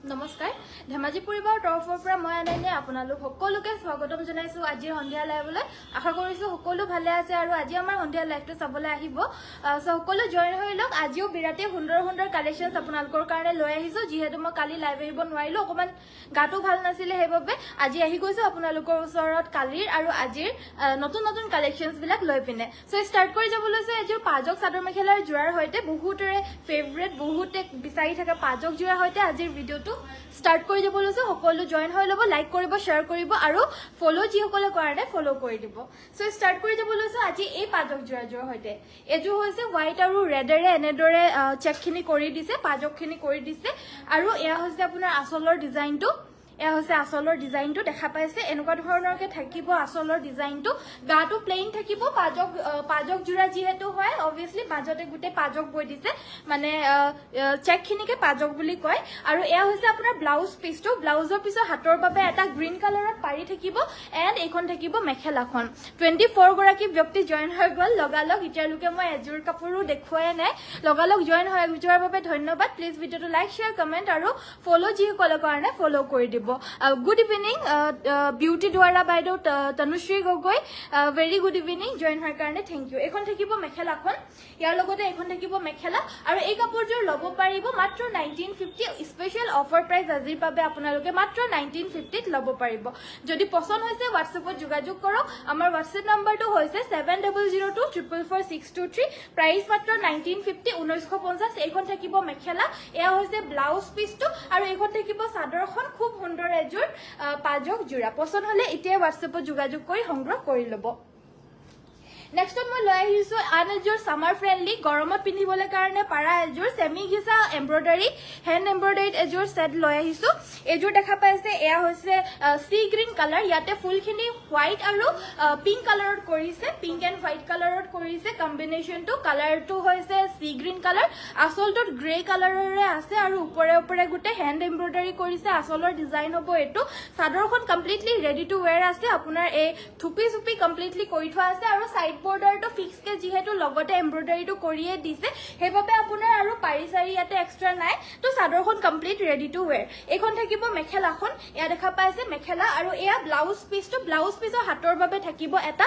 নমস্কাৰ ধেমাজি পৰিবাৰৰ তৰফৰ পৰা মই আনাইনে আপোনালোক সকলোকে স্বাগতম জনাইছো আজিৰ সন্ধিয়া লাইভলৈ আশা কৰিছো সকলো ভালে আছে আৰু আজি আমাৰ সন্ধিয়া লাইভটো চাবলৈ আহিব সকলো জয়েন হৈ লওক আজিও বিৰাটে সুন্দৰ কালেকশনছ আপোনালোকৰ কাৰণে লৈ আহিছো যিহেতু মই কালি লাইভ আহিব নোৱাৰিলো অকমান গাটো ভাল নাছিলে হেবাবে আজি আহি গৈছো আপোনালোকৰ ওচৰত কালিৰ আৰু আজিৰ নতুন কালেকশনছ বিলাক লৈ পিনে সো স্টাৰ্ট কৰি যাব লৈছো এযোৰ পাজক চাদৰ মেখেলাৰ জোৰাৰ হৈতে বহুতৰে ফেভৰেট বহুতে বিচাৰি থকা পাজক জোৰাৰ হৈতে আজিৰ ভিডিওটো স্টাৰ্ট কৰি যাব লৈছো সকলো জয়েন হৈ লব লাইক কৰিব শেয়াৰ কৰিব আৰু ফলো যিসকলে কৰে ফলো কৰি দিব সো স্টাৰ্ট কৰি যাব লৈছো আজি এই পাজক জোৰাৰ হৈতে এযোৰ হৈছে হোৱাইট আৰু ৰেডেৰে এনেদৰে চেকখিনি কৰি দিছে পাজকখিনি কৰি দিছে আৰু এয়া হৈছে আপোনাৰ আচলৰ ডিজাইনটো এয়া হৈছে আচলৰ ডিজাইনটো দেখা পাইছে এনেকুৱা ধৰণৰকে থাকিব আচলৰ ডিজাইনটো গাটো প্লেইন থাকিব পাজক জোৰা যিহেতু হয় অবভিয়াসলি মাজতে গুটে পাজক বৈ দিছে মানে চেকখিনিকে পাজক বুলি কয় আৰু এয়া হৈছে আপোনাৰ ব্লাউজ পিসটো ব্লাউজৰ পিছৰ হাতৰ বাবে এটা গ্ৰীন কালাৰত পাৰি থাকিব এন্ড এইখন থাকিব মেখেলাখন 24 গৰাকী ব্যক্তি জয়েন হৈ গল লগালগ ইতিয়ালৈকে মই এযোৰ কাপোৰো দেখুৱাই নাই লগালগ জয়েন হৈ যোৱাৰ বাবে ধন্যবাদ প্লিজ ভিডিওটো লাইক শেয়াৰ কমেন্ট আৰু ফলো যিসকলে কাৰণে ফলো কৰি দিব গুড ইভিনিং বিউটি দ্বাৰা বাইদেউ Tanushree Gogoi very good evening join হোৱাৰ কাৰণে থেংক ইউ এখন থাকিব মেখেলাখন ইয়াৰ লগতে এখন থাকিব মেখেলা আৰু এই কাপোৰযোৰ ল'ব পাৰিব মাত্ৰ 1950 স্পেশাল অফাৰ প্ৰাইস আজিৰ বাবে আপোনালোকে মাত্ৰ 1950 ত ল'ব পাৰিব যদি পছন্দ হৈছে হোৱাটছএপত যোগাযোগ কৰক আমাৰ হোৱাটছএপ নম্বৰটো হৈছে 7002444623 প্ৰাইস মাত্ৰ 1950 1950 এইখন থাকিব মেখেলা এয়া হৈছে ব্লাউজ পিসটো আৰু এইখন থাকিব চাদৰখন খুব সুন্দৰ এযোৰ পাজক জোৰা পছন্দ হলে এতিয়া হোৱাটছএপত যোগাযোগ কৰি সংগ্ৰহ কৰি ল'ব নেক্সট মই লৈ আহিছো আন এযোৰ সামাৰ ফ্ৰেন্ডলি গৰমত পিন্ধিবলৈ কাৰণে পাৰা এযোৰ সেমি ঘিচা এমব্ৰয়ডাৰী হেণ্ড এমব্ৰয়ডাৰীত এযোৰ সেট লৈ আহিছো এযোৰ দেখা পাইছে এয়া হৈছে সি গ্ৰীন কালাৰ ইয়াতে ফুলখিনি হোৱাইট আৰু পিংক কালাৰত কৰিছে পিংক এণ্ড হোৱাইট কালাৰত কৰিছে কম্বিনেশ্যনটো কালাৰটো হৈছে সি গ্ৰীন কালাৰ আচলটোত গ্ৰে কালাৰৰে আছে আৰু ওপৰে গুটে হেণ্ড এমব্ৰয়ডাৰী কৰিছে আচলৰ ডিজাইন হ'ব এটো চাদৰখন কমপ্লিটলি ৰেডি টু ওয়্যাৰ আছে আপোনাৰ এই থুপি সুপি কমপ্লিটলি কৰি থোৱা আছে আৰু সাইড বৰ্ডাৰটো ফিক্স কে যেহেতু লগতে এমব্ৰয়ডাৰীটো কৰিয়ে দিছে হেবাবে আপোনাৰ আৰু পাৰি সাৰি ইয়াতে এক্সট্ৰা নাই তো চাদৰখন কমপ্লিট ৰেডি টু ওয়্যাৰ এখন থাকিব মেখেলাখন এয়া দেখা পাইছে মেখেলা আৰু এয়া ব্লাউজ পিসটো ব্লাউজ পিসৰ হাতৰ বাবে থাকিব এটা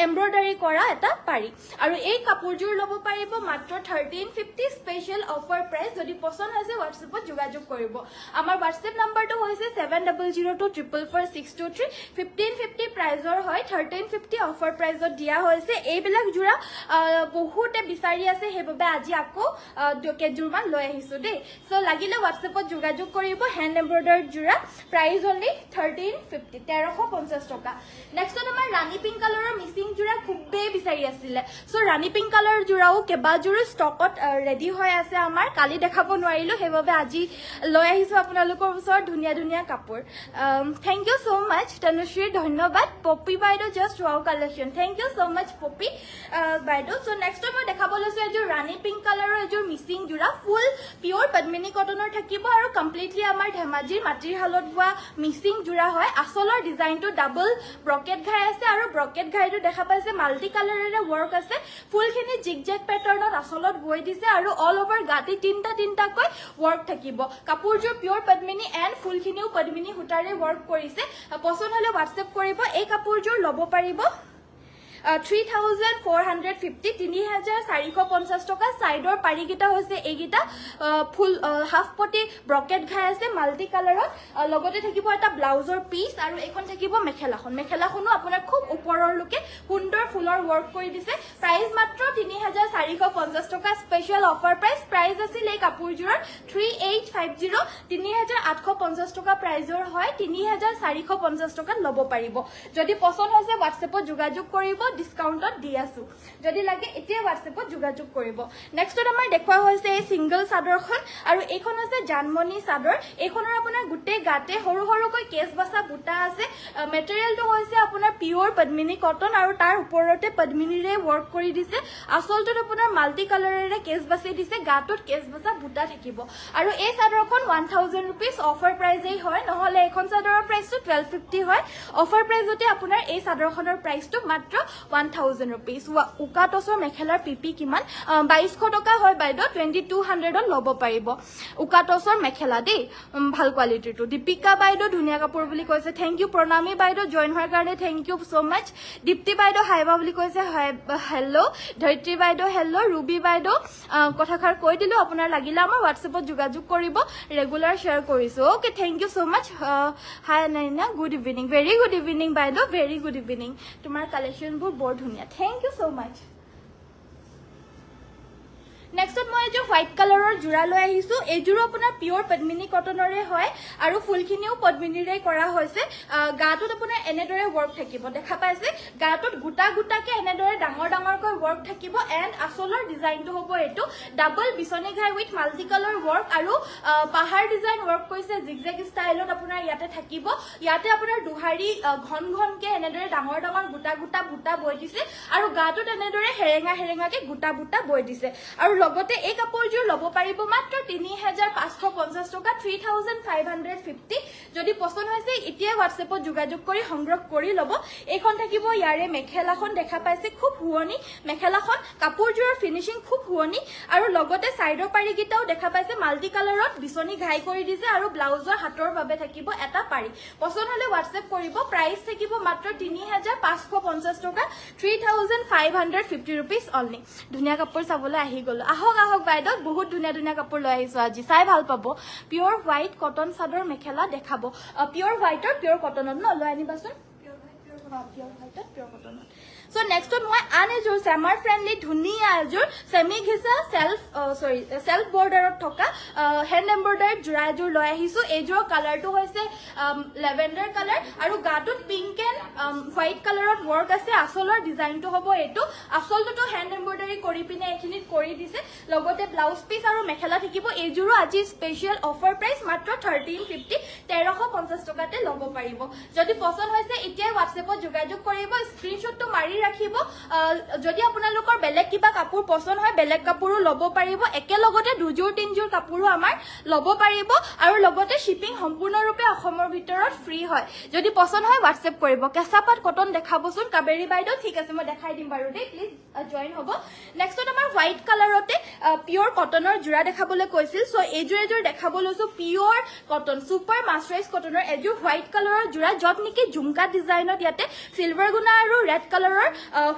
এমব্ৰয়ডাৰী কৰা এটা পাৰি আৰু এই কাপোৰযোৰ ল'ব পাৰিব মাত্ৰ 1350 স্পেশাল অফাৰ প্ৰাইস যদি পছন্দ হৈছে হোৱাটছএপত যোগাযোগ কৰিব আমাৰ হোৱাটছএপ নম্বৰটো হৈছে 7002444623 1550 প্ৰাইজৰ হয় 1350 অফাৰ প্ৰাইজত দিয়া হৈছে এইবিলাক জোৰা বহুতে বিচাৰি আছে হেবাবে আজি আকৌ কেজুৰমান লৈ আহিছো দেই সো লাগিলে হোৱাটছএপত যোগাযোগ কৰিব হেণ্ড এমব্ৰয়ডাৰী জোৰা প্ৰাইস অনলি 1350 1350 টকা নেক্সট আমাৰ ৰাণী পিংক কালাৰৰ মিচিং জোৰা খুবেই বিচাৰি আছিল সো ৰাণী পিংক কালাৰ জোৰাও কেবাজোৰো ষ্টকত ৰেডি হৈ আছে আমাৰ কালি দেখাব নোৱাৰিলো হেবাবে আজি লৈ আহিছো আপোনালোকৰ ওচৰত ধুনীয়া কাপোৰ thank you so much Tanushree ধন্যবাদ পপি বাইদেউ just wow collection thank you so much Poppy বাইদেউ সো নেক্সট মই দেখাব লৈছো এযোৰ ৰাণী পিংক কালাৰৰ এযোৰ মিচিং জোৰা ফুল পিওৰ পদ্মিনী কটনৰ থাকিব আৰু কমপ্লিটলি আমাৰ ধেমাজিৰ মাটিৰ হালত বোৱা মিচিং জোৰা হয় আচলৰ ডিজাইনটো ডাবল ব্ৰকেট ঘাই আছে আৰু ব্ৰকেট ঘাইটো দেখা পাইছে মাল্টি কালাৰেৰে ওয়াৰ্ক আছে ফুলখিনি জিগজেগ প্যাটাৰ্ণত আচলত বৈ দিছে আৰু অল ওভাৰ গাটি তিনটাকৈ ওয়াৰ্ক থাকিব কাপোৰযোৰ পিওৰ পদ্মিনী এণ্ড ফুলখিনিও পদ্মিনী সূতাৰে ওয়াৰ্ক কৰিছে পছন্দ হলে হোৱাটছএপ কৰিব এই কাপোৰযোৰ ল'ব পাৰিব 3450 3450 টকা সাইডৰ পাৰিগিটা হৈছে এইগিটা ফুল হাফ পটি ব্ৰকেট ঘাই আছে মাল্টি কালাৰত লগতে থাকিব এটা ব্লাউজৰ পিস আৰু এখন থাকিব মেখেলাখনো আপোনাৰ খুব ওপৰৰ লকে সুন্দৰ ফুলৰ ওয়াৰ্ক কৰি দিছে প্ৰাইস মাত্ৰ 3450 টকা স্পেশাল অফাৰ প্ৰাইস আছিল এই কাপোৰযোৰৰ 3850 3850 টকা প্ৰাইজৰ হয় 3450 টকা ল'ব পাৰিব যদি পছন্দ হৈছে হোৱাটছএপত যোগাযোগ কৰিব ডিসকাউন্টত দি আছো যদি লাগে এতিয়া হোৱাটছএপত যোগাযোগ কৰিব নেক্সটত আমাৰ দেখুৱা হৈছে এই সিঙ্গল চাদৰখন আৰু এইখন আছে জানমণি চাদৰ এইখনৰ আপোনাৰ গুটে গাতে সৰুকৈ কেছ বসা বুটা আছে মেটেৰিয়েলটো হৈছে আপোনাৰ পিওৰ পদ্মিনী কটন আৰু তাৰ ওপৰতে পদ্মিনীৰে ওয়াৰ্ক কৰি দিছে আচলটোত আপোনাৰ মাল্টি কালাৰেৰে কেছ বাছি দিছে গাটোত কেছ বসা বুটা থাকিব আৰু এই চাদৰখন 1000 रुपीस অফাৰ প্ৰাইজেই হয় নহলে এখন চাদৰৰ প্ৰাইসটো 1250 হয় অফাৰ প্ৰাইজতে আপোনাৰ এই চাদৰখনৰ প্ৰাইসটো মাত্ৰ 1000 rupees উকা টছৰ মেখেলাৰ পিপি কিমান 2200 টকা হয় বাইদেউ 2200 ল'ব পাৰিব উকা টছৰ মেখেলা দেই ভাল কোৱালিটিটো দীপিকা বাইদেউ ধুনীয়া কাপোৰ বুলি কৈছে থ্যাংক ইউ প্ৰণামী বাইদেউ জয়েন হোৱাৰ কাৰণে থ্যাংক ইউ সো মাচ দীপ্তি বাইদেউ হাইবা বুলি কৈছে হেল্ল' ধৈত্ৰী বাইদেউ হেল্ল' ৰুবি বাইদেউ কথাষাৰ কৈ দিলো আপোনাৰ লাগিলে আমাৰ হোৱাটছএপত যোগাযোগ কৰিব ৰেগুলাৰ শ্বেয়াৰ কৰিছো okay thank you so much hi Naina good evening very good evening বাইদেউ ভেৰি গুড ইভিনিং তোমাৰ কালেকশ্যনবোৰ বৰ ধুনীয়া থ্যাংক ইউ সো মাচ নেক্সটত মই এযোৰ হোৱাইট কালাৰৰ জোৰা লৈ আহিছো এইযোৰো আপোনাৰ পিয়ৰ পদ্মিনী কটনৰে হয় আৰু ফুলখিনিও পদ্মিনীৰে কৰা হৈছে গাটোত আপোনাৰ এনেদৰে ৱৰ্ক থাকিব দেখা পাইছে গাটোত গোটা গোটাকে এনেদৰে ডাঙৰ ডাঙৰকৈ ৱৰ্ক থাকিব এণ্ড আচলৰ ডিজাইনটো হ'ব এইটো ডাবল বিচনী ঘাই উইথ মাল্টি কালাৰ ৱৰ্ক আৰু পাহাৰ ডিজাইন ৱৰ্ক কৰিছে জিগজেগ ষ্টাইলত আপোনাৰ ইয়াতে থাকিব ইয়াতে আপোনাৰ দুহাৰী ঘন ঘনকে এনেদৰে ডাঙৰ ডাঙৰ গোটা গোটা বুটা বৈ দিছে আৰু গাটোত এনেদৰে হেৰেঙা হেৰেঙাকে গোটা বুটা বৈ দিছে আৰু লগতে এই কাপোৰযোৰ ল'ব পাৰিব মাত্ৰ 3550 টকা 3550 যদি পছন্দ হৈছে এতিয়া হোৱাটছএপত যোগাযোগ কৰি সংগ্ৰহ কৰি ল'ব এইখন থাকিব ইয়াৰে মেখেলাখন দেখা পাইছে খুব হুৱনি মেখেলাখন কাপোৰযোৰৰ ফিনিশিং খুব হুৱনি আৰু লগতে সাইডৰ পাৰিকেইটাও দেখা পাইছে মাল্টি কালাৰত বিচনী ঘাই কৰি দিছে আৰু ব্লাউজৰ হাতৰ বাবে থাকিব এটা পাৰি পছন্দ হলে হোৱাটছএপ কৰিব প্ৰাইস থাকিব মাত্ৰ 3550 টকা 3550 rupees only ধুনীয়া কাপোৰ চাবলৈ আহি গ'ল আহক আহক বাইদেউ বহুত ধুনীয়া ধুনীয়া কাপোৰ লৈ আহিছো আজি চাই ভাল পাব পিয়ৰ হোৱাইট কটন চাদৰ মেখেলা দেখাব পিয়ৰ হোৱাইটৰ পিয়ৰ কটনত ন লৈ আনিবাচোন পিয়ৰ হোৱাইটত পিয়ৰ কটনত So next one মই আন এযোৰ সামাৰ ফ্ৰেন্ডলি ধুনীয়া এযোৰ সেমি ঘিচা সেলফ বৰ্ডাৰত থকা হেণ্ড এম্ব্ৰইডাৰী জোৰা এযোৰ লৈ আহিছো এইযোৰৰ কালাৰটো হৈছে লেভেণ্ডাৰ কালাৰ আৰু গাটোত পিংক এণ্ড হোৱাইট কালাৰত ৱৰ্ক আছে আচলৰ ডিজাইনটো হ'ব এইটো আচলটো হেণ্ড এম্ব্ৰইডাৰী কৰি পিনে এইখিনিত কৰি দিছে লগতে ব্লাউজ পিচ আৰু মেখেলা থাকিব এইযোৰো আজি স্পেচিয়েল অফাৰ প্ৰাইস মাত্ৰ 1350 টকাতে ল'ব পাৰিব যদি পছন্দ হৈছে এতিয়া হোৱাটছএপত যোগাযোগ কৰিব স্ক্ৰিনশ্বটটো মাৰি ৰাখিব যদি আপোনালোকৰ বেলেগ কিবা কাপোৰ পছন্দ হয় বেলেগ কাপোৰো ল'ব পাৰিব একেলগতে দুযোৰ তিনযোৰ কাপোৰো আমাৰ ল'ব পাৰিব আৰু লগতে শিপিং সম্পূৰ্ণৰূপে অসমৰ ভিতৰত ফ্ৰী হয় যদি পছন্দ হয় হোৱাটছএপ কৰিব কেঁচাপাত কটন দেখাবচোন কাবেৰী বাইদেউ ঠিক আছে মই দেখাই দিম বাৰু দেই প্লিজ জয়েন হ'ব নেক্সটত আমাৰ হোৱাইট কালাৰতে পিয়ৰ কটনৰ জোৰা দেখাবলৈ কৈছিল সো এইযোৰ দেখাব লৈছো পিয়ৰ কটন সুপাৰ মাস্টাৰাইজ কটনৰ এযোৰ হোৱাইট কালাৰৰ জোৰা যত নেকি ঝুমকা ডিজাইনত ইয়াতে সিলভাৰ গুণা আৰু ৰেড কালাৰৰ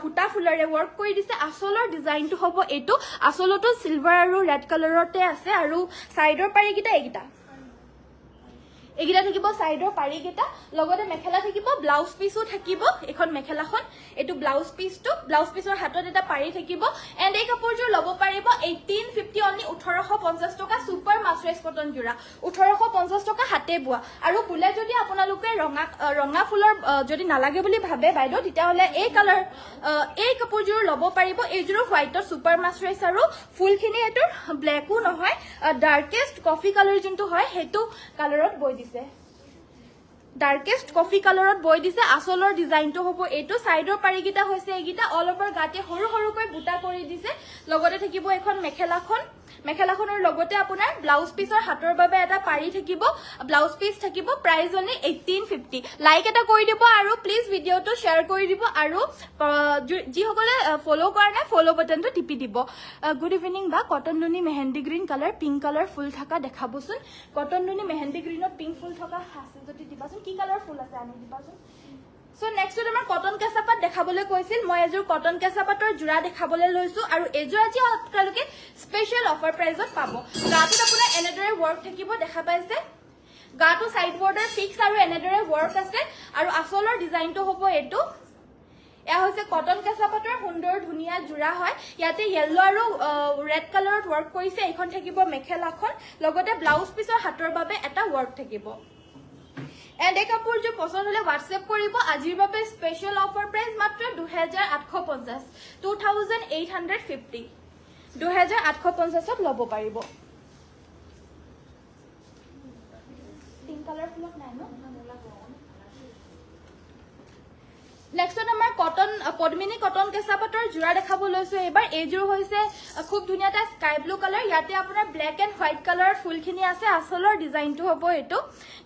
হুটা ফুলৰে ৱৰ্ক কৰি দিছে আচলৰ ডিজাইনটো হ'ব এইটো আচলটো সিলভাৰ আৰু ৰেড কালাৰতে আছে আৰু সাইডৰ পাৰিকেইটা এইকেইটা থাকিব সাইডৰ পাৰিকেইটা লগতে মেখেলা থাকিব ব্লাউজ পিসও থাকিব এখন মেখেলাখন এটো ব্লাউজ পিসৰ হাতত এটা পাৰি থাকিব এণ্ড এই কাপোৰযোৰ ল'ব পাৰিব 1850 অনলি 1850 টকা সুপাৰ মাস্টাৰাইজ কটন জোৰা 1850 টকা হাতে বোৱা আৰু বুলে যদি আপোনালোকে ৰঙা ফুলৰ যদি নালাগে বুলি ভাবে বাইদেউ তেতিয়াহলে এই কাপোৰযোৰ ল'ব পাৰিব এইযোৰ হোৱাইটৰ সুপাৰ মাস্টাৰাইজ আৰু ফুলখিনি এটোৰ ব্লেকও নহয় ডাৰ্কেষ্ট কফি কালাৰ যোনটো হয় হেতু কালাৰত বৈ ডাৰ্কেষ্ট কফি কালাৰত বৈ দিছে আচলৰ ডিজাইনটো হ'ব এইটো সাইডৰ পাৰিকেইটা হৈছে এইগিটা অল ওভাৰ গাতে সৰু সৰুকৈ বুটা কৰি দিছে লগতে থাকিব এখন মেখেলাখনৰ লগতে আপোনাৰ ব্লাউজ পিসৰ হাতৰ বাবে এটা পাৰি থাকিব ব্লাউজ পিস থাকিব প্ৰাইস অনলি 1850 লাইক এটা কৰি দিব আৰু প্লিজ ভিডিওটো শেয়াৰ কৰি দিব আৰু যি সকলে ফলো কৰা নাই ফলো বাটনটো টিপি দিব গুড ইভিনিং বা কটন নুনি mehendi green colour pink colour ফুল থকা দেখাবচোন কটন নুনি মেহেন্দি গ্ৰীণত পিংক ফুল থকা আছে যদি দিবাচোন কি কালাৰ ফুল আছে আনি দিবাচোন সো নেক্সট আমাৰ কটন কেঁচাপাত দেখাবলৈ কৈছিল মই এযোৰ কটন কেঁচাপাতৰ জোৰা দেখাবলৈ লৈছো আৰু এযোৰ আজি আপোনালোকে স্পেশাল অফাৰ প্ৰাইজত পাব গাটোত আপোনাৰ এনেদৰে ৱৰ্ক থাকিব দেখা পাইছে গাটো সাইড বৰ্ডাৰ ফিক্স আৰু এনেদৰে ৱৰ্ক আছে আৰু আচলৰ ডিজাইনটো হ'ব এইটো এয়া হৈছে কটন কেঁচাপাতৰ সুন্দৰ ধুনীয়া জোৰা হয় ইয়াতে ইয়েলো আৰু ৰেড কালাৰত ৱৰ্ক কৰিছে এইখন থাকিব মেখেলাখন লগতে ব্লাউজ পিসৰ হাতৰ বাবে এটা ৱৰ্ক থাকিব এণ্ড এই কাপোৰযোৰ পছন্দ হলে হোৱাটছএপ কৰিব আজিৰ বাবে স্পেশাল অফাৰ প্ৰাইস মাত্ৰ 2850 2850ত ল'ব পাৰিব পিংক কালাৰ ফুলক নাই ন নেক্সট আমাৰ কটন পদ্মিনী কটন কেঁচাপাতৰ জোৰা দেখাব লৈছো এবাৰ এইযোৰ হৈছে খুব ধুনীয়া এটা স্কাই ব্লু কালাৰ ইয়াতে আপোনাৰ ব্লেক এণ্ড হোৱাইট কালাৰৰ ফুলখিনি আছে আচলৰ ডিজাইনটো হ'ব এইটো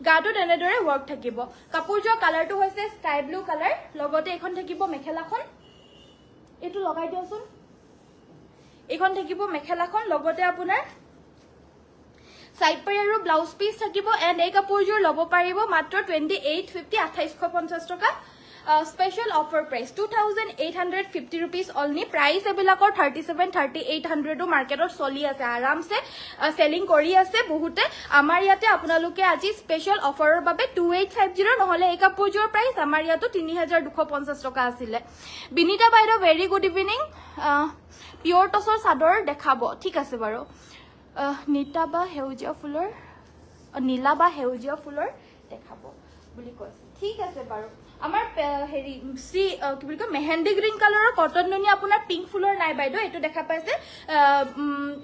গাটোত এনেদৰে ৱৰ্ক থাকিব কাপোৰযোৰ কালাৰটো হৈছে স্কাই ব্লু কালাৰ লগতে এখন থাকিব মেখেলাখন এইটো লগাই দিওচোন এইখন থাকিব মেখেলাখন লগতে আপোনাৰ সাইড পাৰি আৰু ব্লাউজ পিস থাকিব এন্ড এই কাপোৰযোৰ ল'ব পাৰিব মাত্ৰ 2850 2850 টকা special offer price 2850 rupees only price এবিলাকৰ 37 3800 মাৰ্কেটত চলি আছে আৰামসে সেলিং কৰি আছে বহুতে আমাৰ ইয়াতে আপোনালোকে আজি স্পেশাল অফাৰৰ বাবে 2850 নহলে এই কাপোৰযোৰ প্ৰাইস আমাৰ ইয়াতো 3250 টকা আছিল বিনিতা বাইদেউ ভেৰি গুড ইভিনিং পিওৰ টসৰ চাদৰ দেখাব ঠিক আছে বাৰু নীতা বা হেউজিয়া ফুলৰ নীলা বা হেউজিয়া ফুলৰ দেখাব বুলি কৈছে ঠিক আছে বাৰু আমাৰ হেৰি সি কি বুলি কয় মেহেন্দি গ্ৰীণ কালাৰৰ কটন নুনি আপোনাৰ পিংক ফুলৰ নাই বাইদেউ এটো দেখা পাইছে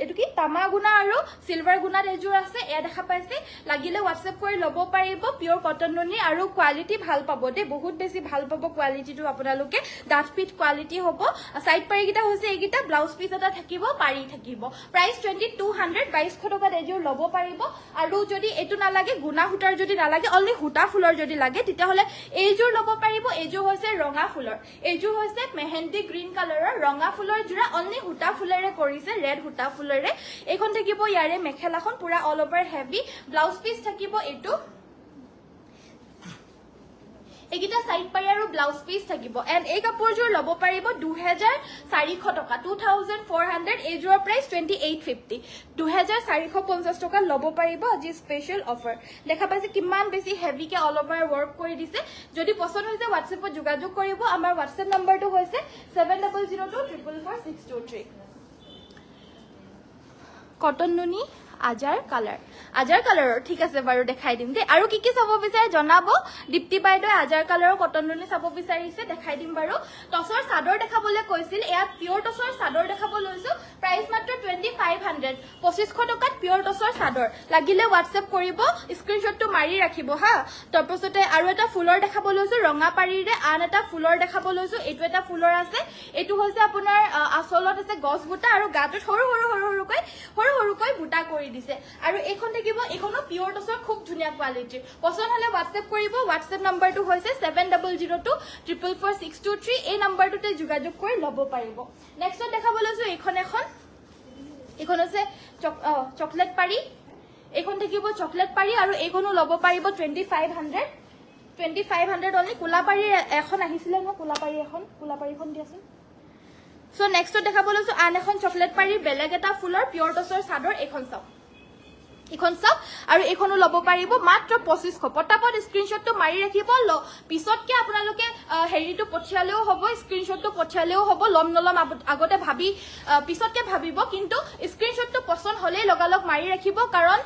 এটো কি তামা গুনা আৰু সিলভাৰ গুনাত এজোৰ আছে এ দেখা পাইছে লাগিলে WhatsApp কৰি ল'ব পাৰিব পিওৰ কটন নুনি আৰু কোৱালিটি ভাল পাব দে বহুত বেছি ভাল পাব কোৱালিটিটো আপোনালোকে ডাঠ পিট কোৱালিটি হ'ব সাইড পাৰি গিটা হৈছে এইগিটা ব্লাউজ পিস এটা থাকিব পাৰি থাকিব প্ৰাইস 2200 2200 টকাত এজোৰ ল'ব পাৰিব আৰু যদি এটো নালাগে গুনা হুটাৰ যদি নালাগে অনলি হুটা ফুলৰ যদি লাগে তেতিয়া হলে এইজোৰ ল'ব পাৰিব এইজোৰ হৈছে ৰঙা ফুলৰ এইজোৰ হৈছে মেহেন্দি গ্ৰীণ কালাৰৰ ৰঙা ফুলৰ জোৰা অনলি হুটা ফুলেৰে কৰিছে ৰেড হুটা ফুলেৰে এইখন থাকিব ইয়াৰে মেখেলাখন পুৰা all over heavy blouse piece থাকিব এটো এগিটা সাইড পাৰি আৰু ব্লাউজ পিস থাকিব এন্ড এই কাপোৰযোৰ ল'ব পাৰিব 2400 টকা 2400 এইযোৰৰ প্ৰাইস 2850 2450 টকা ল'ব পাৰিব আজি স্পেশাল অফাৰ দেখা পাইছে কিমান বেছি হেভি কে অল ওভাৰ ওয়াৰ্ক কৰি দিছে যদি পছন্দ হৈছে WhatsAppত যোগাযোগ কৰিব আমাৰ WhatsApp নম্বৰটো হৈছে 7002444623 কটন নুনি আজাৰ কালাৰৰ ঠিক আছে বাৰু দেখাই দিম দে আৰু কি চাব বিচাৰে জনাব দীপ্তি বাইদেউ আজাৰ কালাৰৰ কটন নুনি চাব বিচাৰিছে দেখাই দিম বাৰু টসৰ চাদৰ দেখাবলৈ কৈছিল ইয়াত পিওৰ টসৰ চাদৰ দেখাব লৈছো প্ৰাইস মাত্ৰ 2500 2500 টকাত পিওৰ টসৰ চাদৰ লাগিলে WhatsApp কৰিব স্ক্ৰিনশ্বটটো মাৰি ৰাখিব হা তাৰপিছতে আৰু এটা ফুলৰ দেখাব লৈছো ৰঙা পাৰিৰে আন এটা ফুলৰ দেখাব লৈছো এটো এটা ফুলৰ আছে এটো হৈছে আপোনাৰ আসলত আছে গছ বুটা আৰু গাটোত সৰু সৰুকৈ বুটা কৰি দিছে আৰু এখন থাকিব এখনো পিওৰ টসৰ খুব ধুনিয়া কোৱালিটি পছন্দ হলে WhatsApp কৰিব WhatsApp নম্বৰটো হৈছে 7002444623 এই নম্বৰটোতে যোগাযোগ কৰি ল'ব পাৰিব নেক্সট দেখাব লৈছো এখন আছে চকলেট পাৰি এখন থাকিব চকলেট পাৰি আৰু এইখনো ল'ব পাৰিব 2500 অনলি কোলা পাৰি এখন আহিছিলে ন কোলা পাৰিখন দিয়াচোন সো নেক্সট দেখাব লৈছো আন এখন চকলেট পাৰি বেলেগ এটা ফুলৰ পিওৰ টসৰ চাদৰ এখন চাওক আৰু এখনো ল'ব পাৰিব মাত্ৰ 2500 পটাপট স্ক্ৰিনশ্বটটো মাৰি ৰাখিব পিছতকে আপোনালোকে হেৰিটো পঠিয়ালেও হ'ব স্ক্ৰিনশ্বটটো পঠিয়ালেও হ'ব লম নলম আগতে ভাবি পিছতকে ভাবিব কিন্তু স্ক্ৰিনশ্বটটো পছন্দ হলেই লগালগ মাৰি ৰাখিব কাৰণ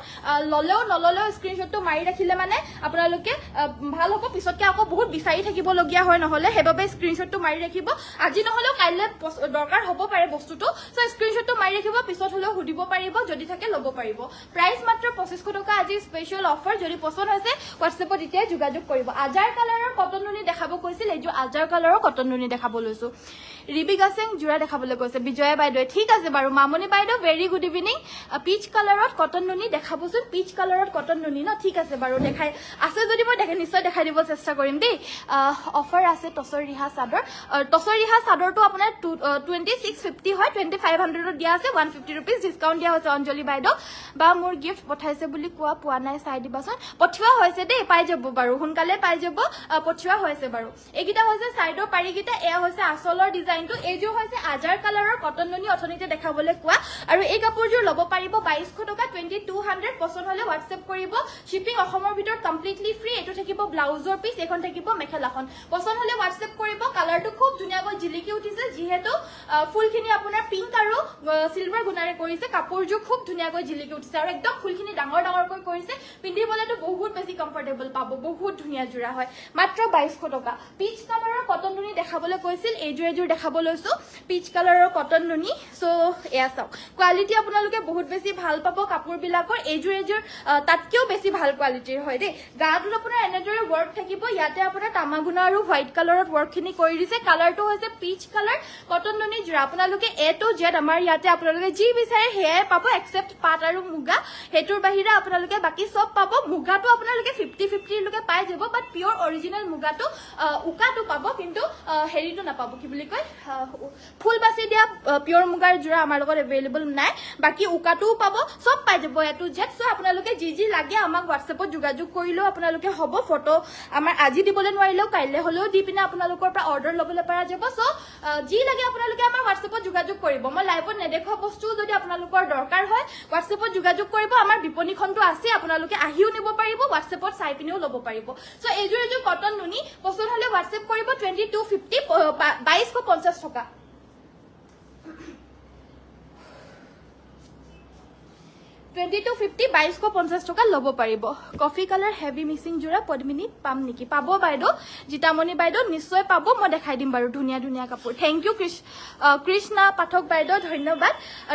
ললেও নললেও স্ক্ৰিনশ্বটটো মাৰি ৰাখিলে মানে আপোনালোকে ভাল হ'ব পিছতকে আকৌ বহুত বিচাৰি থাকিব লগিয়া হয় নহলে হেবাবে স্ক্ৰিনশ্বটটো মাৰি ৰাখিব আজি নহলেও কাইলে দৰকাৰ হ'ব পাৰে বস্তুটো সো স্ক্ৰিনশ্বটটো মাৰি ৰাখিব পিছত হলেও হুদিব পাৰিব যদি থাকে ল'ব পাৰিব প্ৰাইস মাত্ৰ 2500 টকা আজি স্পেশাল অফাৰ যদি পছন্দ হৈছে WhatsAppত এতিয়া যোগাযোগ কৰিব আজাৰ কালাৰৰ কটন নুনি দেখাব কৈছিল এই যে আজাৰ কালাৰৰ কটন নুনি দেখাব লৈছো ৰিবিকা সিং জোৰা দেখাবলৈ কৈছে বিজয়া বাইদেউ ঠিক আছে বাৰু মামনি বাইদেউ ভেৰি গুড ইভিনিং পিচ কালাৰত কটন নুনি দেখাবচোন পিচ কালাৰত কটন নুনি ন ঠিক আছে বাৰু দেখাই আছে যদি মই নিশ্চয় দেখাই দিব চেষ্টা কৰিম দেই অফাৰ আছে টসৰ ৰিহা চাদৰটো আপোনাৰ 2650 হয় 2500 দিয়া আছে 150 rupees ডিসকাউন্ট দিয়া হৈছে অঞ্জলি বাইদেউ বা মোৰ গিফট পঠাইছে বুলি কোৱা পোৱা নাই চাই দিবাচোন পঠিওৱা হৈছে দেই পাই যাব বাৰু সোনকালে পাই যাব পঠিওৱা হৈছে বাৰু এইগিটা হৈছে সাইডৰ পাৰিগিটা এয়া হৈছে আসলৰ ডিজাইনটো এইযোৰ হৈছে আজাৰ কালাৰৰ কটন নুনি অথনিতে দেখাবলৈ কোৱা আৰু এই কাপোৰযোৰ ল'ব পাৰিব 2200 টকা 2200 পছন্দ হলে WhatsApp কৰিব শিপিং অসমৰ ভিতৰত কমপ্লিটলি ফ্ৰী এটো থাকিব ব্লাউজৰ পিস এখন থাকিব মেখেলাখন পছন্দ হলে WhatsApp কৰিব কালাৰটো খুব ধুনিয়াকৈ জিলিকি উঠিছে যিহেতু ফুলখিনি আপোনাৰ পিংক আৰু সিলভাৰ গুণাৰে কৰিছে কাপোৰযোৰ খুব ধুনিয়াকৈ জিলিকি উঠিছে আৰু একদম ফুলখিনি ডাঙৰকৈ কৰিছে পিন্ধিবলেতো বহুত বেছি কমফৰ্টেবল পাব বহুত ধুনিয়া জোৰা হয় মাত্ৰ 2200 টকা পিচ কালাৰৰ কটন নুনি দেখাবলৈ কৈছিল এইযোৰ দেখাব লৈছো পিচ কালাৰৰ কটন নুনি সো এয়া চাওক কোৱালিটি আপোনালোকে বহুত বেছি ভাল পাব কাপোৰ বিলাকৰ এইযোৰ তাতকেও বেছি ভাল কোৱালিটিৰ হয় দেই গাটোত আপোনাৰ এনেদৰে ওয়াৰ্ক থাকিব ইয়াতে আপোনাৰ তামাগুনা আৰু হোৱাইট কালাৰত ওয়াৰ্কখিনি কৰি দিছে কালাৰটো হৈছে পিচ কালাৰ কটন নুনি জোৰা আপোনালোকে এ টু জেড আমাৰ ইয়াতে আপোনালোকে যি বিচাৰে হেয়াই পাব এক্সেপ্ট পাট আৰু মুগা হেতুৰ বাহিৰে আপোনালোকে বাকি সব পাব মুগাটো আপোনালোকে 50-50 লকে পাই যাব বাট পিওর অরিজিনাল মুগাটো উকাটো পাব কিন্তু হেৰিটো নাপাব কি বুলি কয় ফুল বাছি দিয়া পিওৰ মুগাৰ জোৰা আমাৰ লগত अवेलेबल নাই বাকি উকাটোও পাব সব পাই যাব এটু জেড সো আপোনালোকে যি লাগে আমাক WhatsAppত যোগাযোগ কৰিলেও আপোনালোকে হ'ব ফটো আমাৰ আজি দিবলৈ নোৱাৰিলেও কাইলে হলেও দি পিনে আপোনালোকৰ পৰা অৰ্ডাৰ লবলৈ পৰা যাব সো যি লাগে আপোনালোকে আমাৰ WhatsAppত যোগাযোগ কৰিব মই লাইভত নেদেখা বস্তু যদি আপোনালোকৰ দৰকাৰ হয় WhatsAppত যোগাযোগ কৰিব আমাৰ বিপণীখনটো আছে আপোনালোকে আহিও নিব পাৰিব WhatsAppত চাই পিনেও ল'ব পাৰিব সো এযোৰ কটন নুনি পছন্দ হলে WhatsApp কৰিব 2250 2250 টকা 2250 2250 টকা ল'ব পাৰিব কফি কালাৰ হেভি মিক্সিং জোৰা পদ্মিনী পাম নেকি পাব বাইদেউ জিতামণি বাইদেউ নিশ্চয় পাব মই দেখাই দিম বাৰু ধুনিয়া ধুনিয়া কাপোৰ থ্যাংক ইউ কৃষ্ণা পাঠক বাইদেউ ধন্যবাদ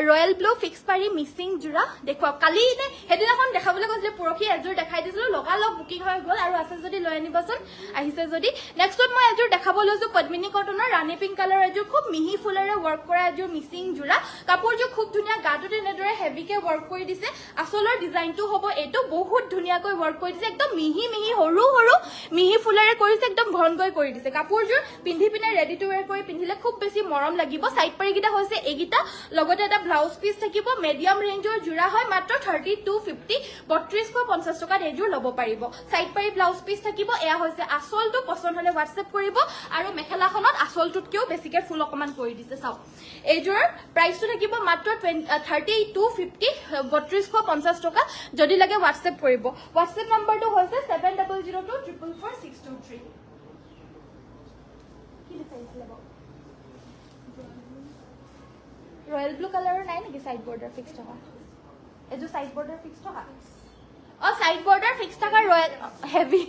ৰয়েল ব্লু ফিক্স পাৰি মিক্সিং জোৰা দেখুৱা কালি হেদিনাখন দেখাবলৈ কৈছিল পৰখি এযোৰ দেখাই দিছিলো লগালগ বুকিং হৈ গল আৰু আছে যদি লৈ আনিবচোন আহিছে যদি নেক্সটত মই এযোৰ দেখাব লৈছো পদ্মিনী কটনৰ ৰাণী পিংক কালাৰ এযোৰ খুব মিহি ফুলেৰে ওয়াৰ্ক কৰা এযোৰ মিক্সিং জোৰা কাপোৰযোৰ খুব ধুনিয়া গাটোতে এনেদৰে হেভিকে ওয়াৰ্ক কৰি দিছে আসলৰ ডিজাইনটো হ'ব এটো বহুত ধুনিয়াকৈ ওয়াৰ্ক কৰি দিছে একদম মিহি মিহি হৰু হৰু মিহি ফুলেৰে কৰিছে একদম ঘনকৈ কৰি দিছে কাপোৰযোৰ পিন্ধি পিনে ৰেডি টু ওয়্যাৰ কৰি পিন্ধিলে খুব বেছি মৰম লাগিব সাইড পাৰি গিটা হৈছে এগিটা লগতে এটা ব্লাউজ পিস থাকিব মিডিয়াম ৰেঞ্জৰ জোৰা হয় মাত্ৰ 3250 3250 টকাত এযোৰ ল'ব পাৰিব সাইড পাৰি ব্লাউজ পিস থাকিব এয়া হৈছে আসলটো পছন্দ হলে WhatsApp কৰিব আৰু মেখেলাখনত আসলটোতকেও বেছিকে ফুল অকমান কৰি দিছে চাও এযোৰ প্ৰাইসটো থাকিব মাত্ৰ 3250 3250 টকা যদি লাগে WhatsApp কৰিব WhatsApp নম্বৰটো হৈছে 7002444623 কি দেখাইছিল বাবু ৰয়েল ব্লু কালাৰৰ নাই নেকি সাইড বৰ্ডাৰ ফিক্স থকা এযোৰ সাইড বৰ্ডাৰ ফিক্স থকা সাইড বৰ্ডাৰ ফিক্স থকা royal heavy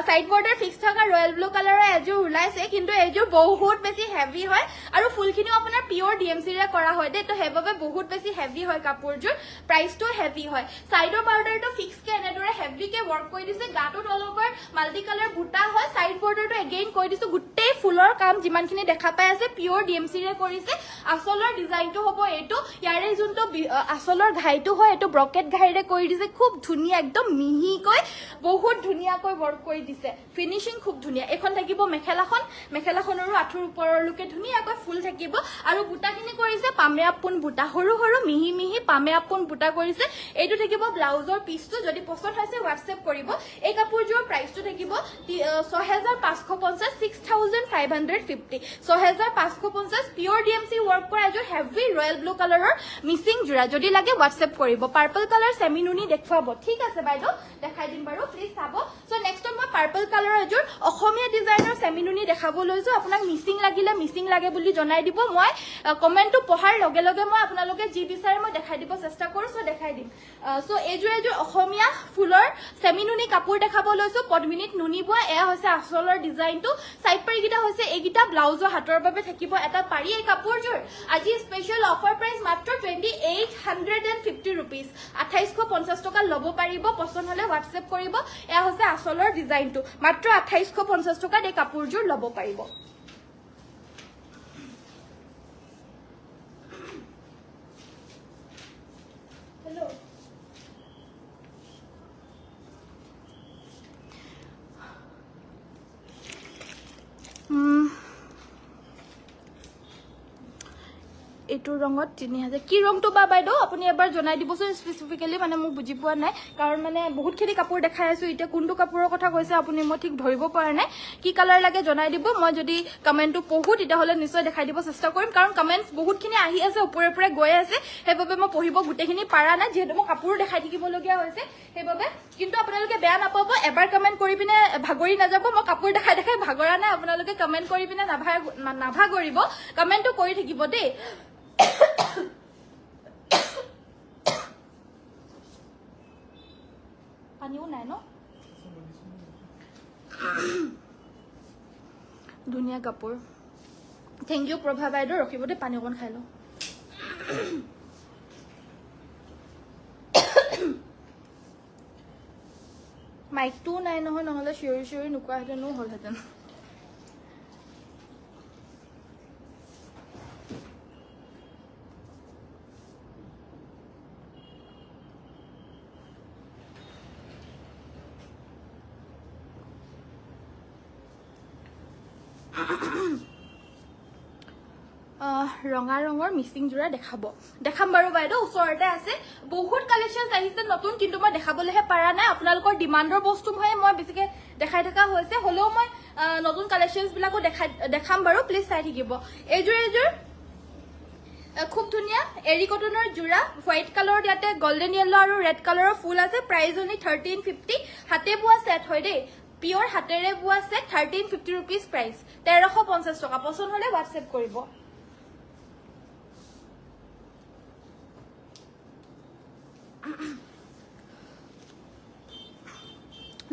side border fix থকা ৰয়েল ব্লু কালাৰৰ এযোৰ ওলাইছে কিন্তু এযোৰ বহুত বেছি হেভি হয় আৰু ফুলখিনি আপোনাৰ পিওৰ ডিএমসি ৰে কৰা হয় দে তো হেভাবে বহুত বেছি হেভি হয় কাপোৰযোৰ প্ৰাইসটো হেভি হয় সাইডৰ বৰ্ডাৰটো ফিক্স কে এনেদৰে হেভি কে ওয়াৰ্ক কৰি দিছে গাটোত অল ওভাৰ মাল্টি কালাৰ বুটা হয় সাইড বৰ্ডাৰটো এগেইন কৰি দিছো গুটেই ফুলৰ কাম যিমানখিনি দেখা পাই আছে পিওৰ ডিএমসি ৰে কৰিছে আসলৰ ডিজাইনটো হ'ব এটো ইয়াৰে যোনটো আসলৰ ঘাইটো হয় এটো ব্ৰকেট ঘাইৰে কৰি দিছে খুব ধুনিয়া একদম মিহিকৈ বহুত ধুনিয়াকৈ ওয়াৰ্ক কৰি দিছে ফিনিশিং খুব ধুনিয়া এখন থাকিব মেখেলাখনৰো আঠুৰ ওপৰলৈকে ধুনিয়াকৈ ফুল থাকিব আৰু বুটাখিনি কৰিছে পামেয়াপুন বুটা সৰু সৰু মিহি মিহি পামেয়াপুন বুটা কৰিছে এইটো থাকিব ব্লাউজৰ পিসটো যদি পছন্দ হৈছে WhatsApp কৰিব এই কাপোৰযোৰ প্ৰাইসটো থাকিব 6550 6550 6550 পিওৰ ডিএমসি ওয়াৰ্ক কৰা এযোৰ হেভি ৰয়েল ব্লু কালাৰৰ মিক্সিং জোৰা যদি লাগে WhatsApp কৰিব পাৰ্পল কালাৰ সেমি নুনি দেখুৱাব ঠিক আছে বাইদেউ দেখাই দিম বাৰু প্লিজ চাব সো নেক্সট মই পাৰ্পল কালাৰ এযোৰ অসমীয়া ডিজাইনৰ সেমি নুনি দেখাব লৈছো আপোনাক মিক্সিং লাগিলে মিক্সিং লাগে বুলি জনাই দিব মই কমেন্টটো পঢ়াৰ লগে লগে মই আপোনালোকে যি বিচাৰে মই দেখাই দিব চেষ্টা কৰো সো দেখাই দিম সো এযোৰ অসমীয়া ফুলৰ সেমি নুনি কাপোৰ দেখাব লৈছো পদ্মিনীত নুনি বোৱা এয়া হৈছে আসলৰ ডিজাইনটো সাইড পাৰি গিটা হৈছে এগিটা ব্লাউজৰ হাতৰ বাবে থাকিব এটা পাৰি এই কাপোৰযোৰ আজি স্পেশাল অফাৰ প্ৰাইস মাত্ৰ 2850 रुपीस 2850 টকা ল'ব পাৰিব পছন্দ হলে WhatsApp কৰিব এয়া হৈছে আসলৰ ডিজাইনটো মাত্ৰ 2850 টকা এই কাপোৰযোৰ ল'ব পাৰিব হেল্ল এইটো ৰঙত 3000 কি ৰংটো বা বাইদেউ আপুনি এবাৰ জনাই দিবচোন স্পেসিফিক্যালি মানে মোক বুজি পোৱা নাই কাৰণ মানে বহুতখিনি কাপোৰ দেখাই আছো এতিয়া কোনটো কাপোৰৰ কথা কৈছে আপুনি মই ঠিক ধৰিব পৰা নাই কি কালাৰ লাগে জনাই দিব মই যদি কমেন্টটো পঢ়ো তেতিয়া হলে নিশ্চয় দেখাই দিব চেষ্টা কৰিম কাৰণ কমেন্টস বহুতখিনি আহি আছে ওপৰে ওপৰে গৈ আছে হেবাবে মই পঢ়িব গুটেখিনি পাৰা নাই যেহেতু মই কাপোৰ দেখাই থাকিব লগিয়া হৈছে হেবাবে কিন্তু আপোনালোকে বেয়া নাপাব এবাৰ কমেন্ট কৰি পিনে ভাগৰি নাযাব মই কাপোৰ দেখাই দেখাই ভাগৰা নাই আপোনালোকে কমেন্ট কৰি পিনে নাভাগৰিব কমেন্টটো কৰি থাকিব দেই পানীও নাই ন ধুনিয়া কাপোৰ থ্যাংক ইউ প্ৰভা বাইদেউ ৰখিব দে পানী অকন খাই লও মাইকটো নাই নহয় নহলে চিঞৰি নুকুৱা হেতেনো হলহেতেন ৰঙা ৰঙৰ মিচিং জোৰা দেখাম বাৰু বাইদেউ ওচৰতে আছে বহুত কালেকশ্যন আহিছে নতুন কিন্তু মই দেখাবলৈহে পাৰা নাই আপোনালোকৰ ডিমাণ্ডৰ বস্তু মই বেছিকৈ দেখাই থকা হৈছে হ'লেও মই নতুন কালেকশ্যনবিলাকো দেখাম বাৰু প্লিজ চাই থাকিব এইযোৰ খুব ধুনীয়া এৰি কটনৰ জোৰা হোৱাইট কালাৰৰ ইয়াতে গল্ডেন য়েল্লো আৰু ৰেড কালাৰৰ ফুল আছে প্ৰাইচ অনলি 1350 হাতে বোৱা সেট হয় দেই পিয়ৰ হাতেৰে বোৱা সেট 1350 रुपीस প্ৰাইচ 1350 টকা পছন্দ হলে WhatsApp কৰিব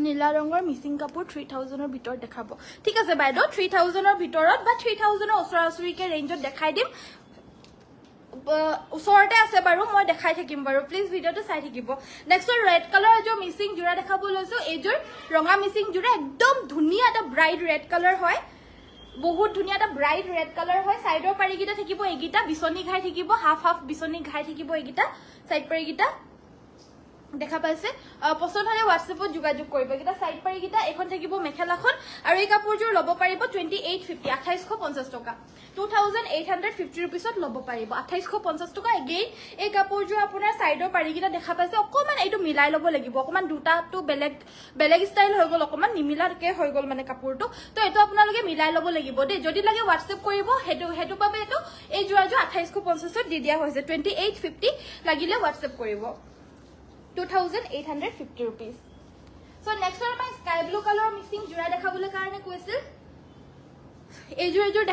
নীলা ৰঙৰ মিচিং কাপোৰ 3000 ৰ ভিতৰত দেখাব ঠিক আছে বাইদেউ 3000 ৰ ভিতৰত বা 3000 ৰ ওচৰা-ওচৰিকে ৰেঞ্জত দেখাই দিম ওচৰতে আছে বাৰু মই দেখাই থাকিম বাৰু প্লিজ ভিডিওটো চাই থাকিব নেক্সট ৰেড কালাৰ এযোৰ মিচিং জোৰা দেখাব লৈছো এইযোৰ ৰঙা মিচিং জোৰা একদম ধুনীয়া এটা ব্ৰাইট ৰেড কালাৰ হয় বহুত ধুনীয়া এটা ব্ৰাইট ৰেড কালাৰ হয় সাইডৰ পাৰিগিটা থাকিব এগিটা বিছনি ঘাই থাকিব হাফ বিছনি ঘাই থাকিব এগিটা সাইড পাৰিগিটা দেখা পাইছে পছন্দ হলে WhatsAppত যোগাযোগ কৰিব এটা সাইড পাৰিগিটা এখন থাকিব মেখেলাখন আৰু এই কাপোৰযোৰ লব পাৰিব 2850 2850 টকা 2850 रुपीसত লব পাৰিব 2850 টকা এগেইন এই কাপোৰযোৰ আপোনাৰ সাইডৰ পাৰিগিটা দেখা পাইছে অকমান এইটো মিলাই লব লাগিব অকমান দুটাটো বেলেগ ষ্টাইল হৈ গল অকমান নিমিলাকে হৈ গল মানে কাপোৰটো তো এটো আপোনালোকে মিলাই লব লাগিব দে যদি লাগে WhatsApp কৰিব হেতু বাবে এটো এই জোৰাজো 2850 দি দিয়া হৈছে 2850 লাগিলে WhatsApp কৰিব 2850 rupees so next one my sky blue color missing jura দেখাবলৈ কাৰণে কৈছিল এইযোৰ